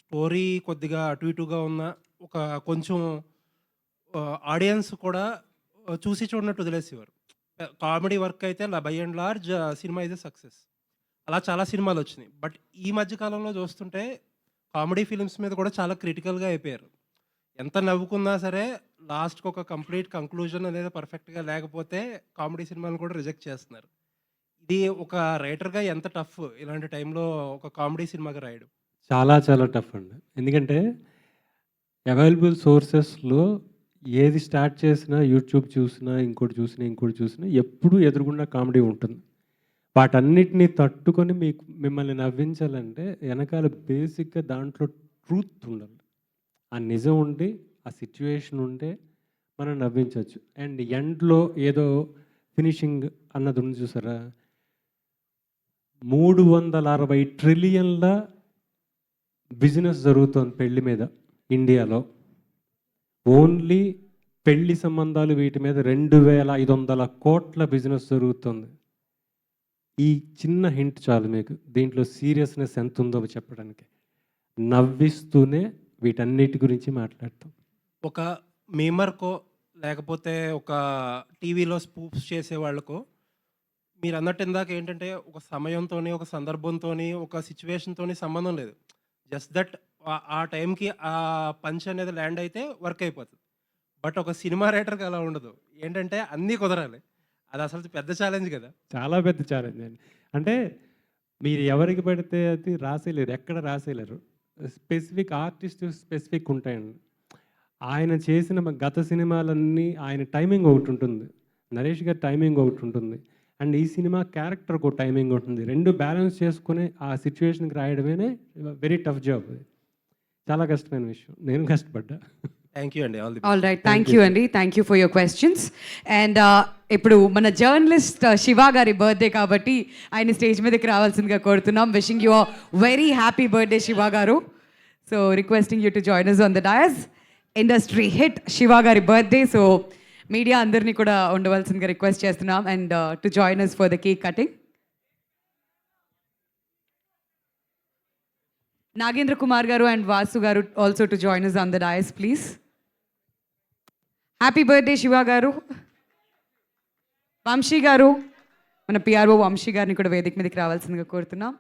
స్టోరీ కొద్దిగా అటు ఇటుగా ఉన్న ఒక కొంచెం ఆడియన్స్ కూడా చూసి చూడనట్టు వదిలేసేవారు. కామెడీ వర్క్ అయితే by and large cinema is a success. అలా చాలా సినిమాలొచ్చినాయి. బట్ ఈ మధ్య కాలంలో చూస్తుంటే కామెడీ ఫిలిమ్స్ మీద కూడా చాలా క్రిటికల్‌గా అయిపోయారు. ఎంత నవ్వుకున్నా సరే లాస్ట్‌కి ఒక కంప్లీట్ కంక్లూజన్ అనేది పర్ఫెక్ట్‌గా లేకపోతే కామెడీ సినిమాలను కూడా రిజెక్ట్ చేస్తున్నారు. ఇది ఒక రైటర్‌గా ఎంత టఫ్ ఇలాంటి టైంలో ఒక కామెడీ సినిమాగా రాయడం? చాలా చాలా టఫ్ అండి. ఎందుకంటే అవైలబుల్ సోర్సెస్‌లో ఏది స్టార్ట్ చేసినా, యూట్యూబ్ చూసినా, ఇంకోటి చూసినా ఎప్పుడూ ఎదురుగుండా కామెడీ ఉంటుంది. వాటన్నిటిని తట్టుకొని మిమ్మల్ని నవ్వించాలంటే వెనకాల బేసిక్‌గా దాంట్లో ట్రూత్ ఉండాలి. ఆ నిజం ఉండి, ఆ సిట్యుయేషన్ ఉంటే మనం నవ్వించవచ్చు. అండ్ ఎండ్‌లో ఏదో ఫినిషింగ్ అన్నది ఉంది చూసారా? 360 ట్రిలియన్ల బిజినెస్ జరుగుతోంది పెళ్లి మీద ఇండియాలో. ఓన్లీ పెళ్లి సంబంధాలు వీటి మీద 2500 కోట్ల బిజినెస్ జరుగుతుంది. ఈ చిన్న హింట్ చాలు మీకు దీంట్లో సీరియస్నెస్ ఎంత ఉందో చెప్పడానికి. నవ్విస్తూనే వీటన్నిటి గురించి మాట్లాడతాం. ఒక మీమర్‌కో లేకపోతే ఒక టీవీలో స్పూఫ్స్ చేసేవాళ్ళకో మీరన్నట్టు ఇందాక ఏంటంటే ఒక సమయంతోని, ఒక సందర్భంతోని, ఒక సిచ్యువేషన్‌తోని సంబంధం లేదు. జస్ట్ దట్ ఆ టైంకి ఆ పంచ్ అనేది ల్యాండ్ అయితే వర్క్ అయిపోతుంది. బట్ ఒక సినిమా రైటర్‌కి అలా ఉండదు. ఏంటంటే అన్నీ కుదరాలి. అది అసలు పెద్ద ఛాలెంజ్ కదా! చాలా పెద్ద ఛాలెంజ్ అండి. అంటే మీరు ఎవరికి పడితే అది రాసేయలేరు. ఎక్కడ రాసేయలేరు. స్పెసిఫిక్ ఆర్టిస్ట్ స్పెసిఫిక్ ఉంటాయండి. ఆయన చేసిన గత సినిమాలన్నీ ఆయన టైమింగ్ ఒకటి ఉంటుంది. నరేష్ గారి టైమింగ్ ఒకటి ఉంటుంది. అండ్ ఈ సినిమా క్యారెక్టర్‌కి ఒక టైమింగ్ ఉంటుంది. 2 బ్యాలెన్స్ చేసుకొని ఆ సిచ్యువేషన్‌కి రాయడమే వెరీ టఫ్ జాబ్. చాలా కష్టమైన విషయం. నేను కష్టపడ్డా. థ్యాంక్ యూ అండి. ఆల్ రైట్, థ్యాంక్ యూ అండి. Thank you for your questions. And ఇప్పుడు మన జర్నలిస్ట్ శివ గారి బర్త్డే కాబట్టి ఆయన స్టేజ్ మీదకి రావాల్సిందిగా కోరుతున్నాం. Wishing you very happy birthday Shiva garu. So requesting you to join us on the dais. Industry hit Shiva గారి బర్త్డే. సో మీడియా అందరినీ కూడా ఉండవలసిందిగా రిక్వెస్ట్ చేస్తున్నాం and to join us for the cake cutting. Nagendra Kumar garu and Vasu garu also to join us on the dais please. Happy birthday Shiva garu. Vamshi గారు, మన PRO Vamsi గారిని కూడా వేదిక మీదకి రావాల్సిందిగా కోరుతున్నాం.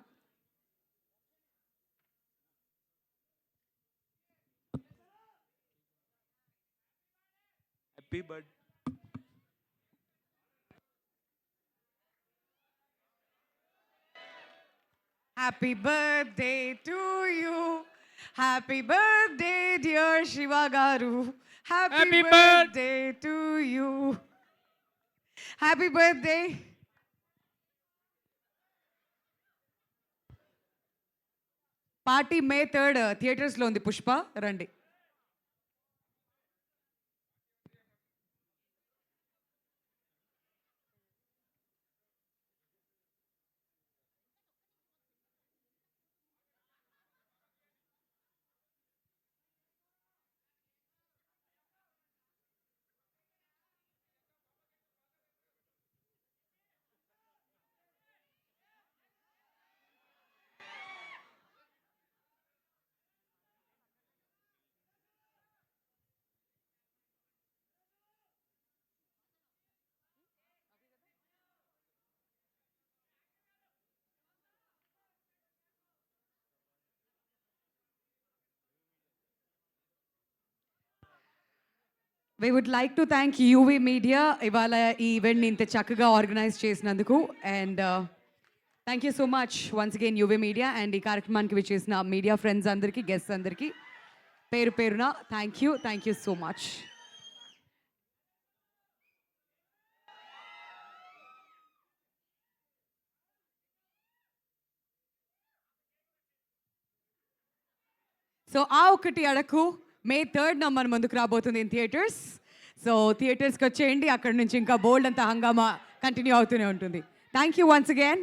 Happy birthday. Happy birthday to you. Happy birthday, dear Shiva Garu. Happy birthday to you. Happy birthday. Party May 3rd థియేటర్స్లో ఉంది. పుష్ప రండి. We would like to thank UV Media ఇవాళ ఈ ఈవెంట్ని ఇంత చక్కగా ఆర్గనైజ్ చేసినందుకు. And thank you so much once again UV Media. And ఈ కార్యక్రమానికి విచ్చేసిన మీడియా ఫ్రెండ్స్ అందరికీ, గెస్ట్స్ అందరికీ పేరు పేరున thank you so much. So ఆ ఒకటి అడకు May 3rd మన ముందుకు రాబోతుంది ఇన్ థియేటర్స్. సో థియేటర్స్కి వచ్చేయండి. అక్కడ నుంచి ఇంకా బోల్డ్ అంత హంగామా కంటిన్యూ అవుతూనే ఉంటుంది. Thank you once again.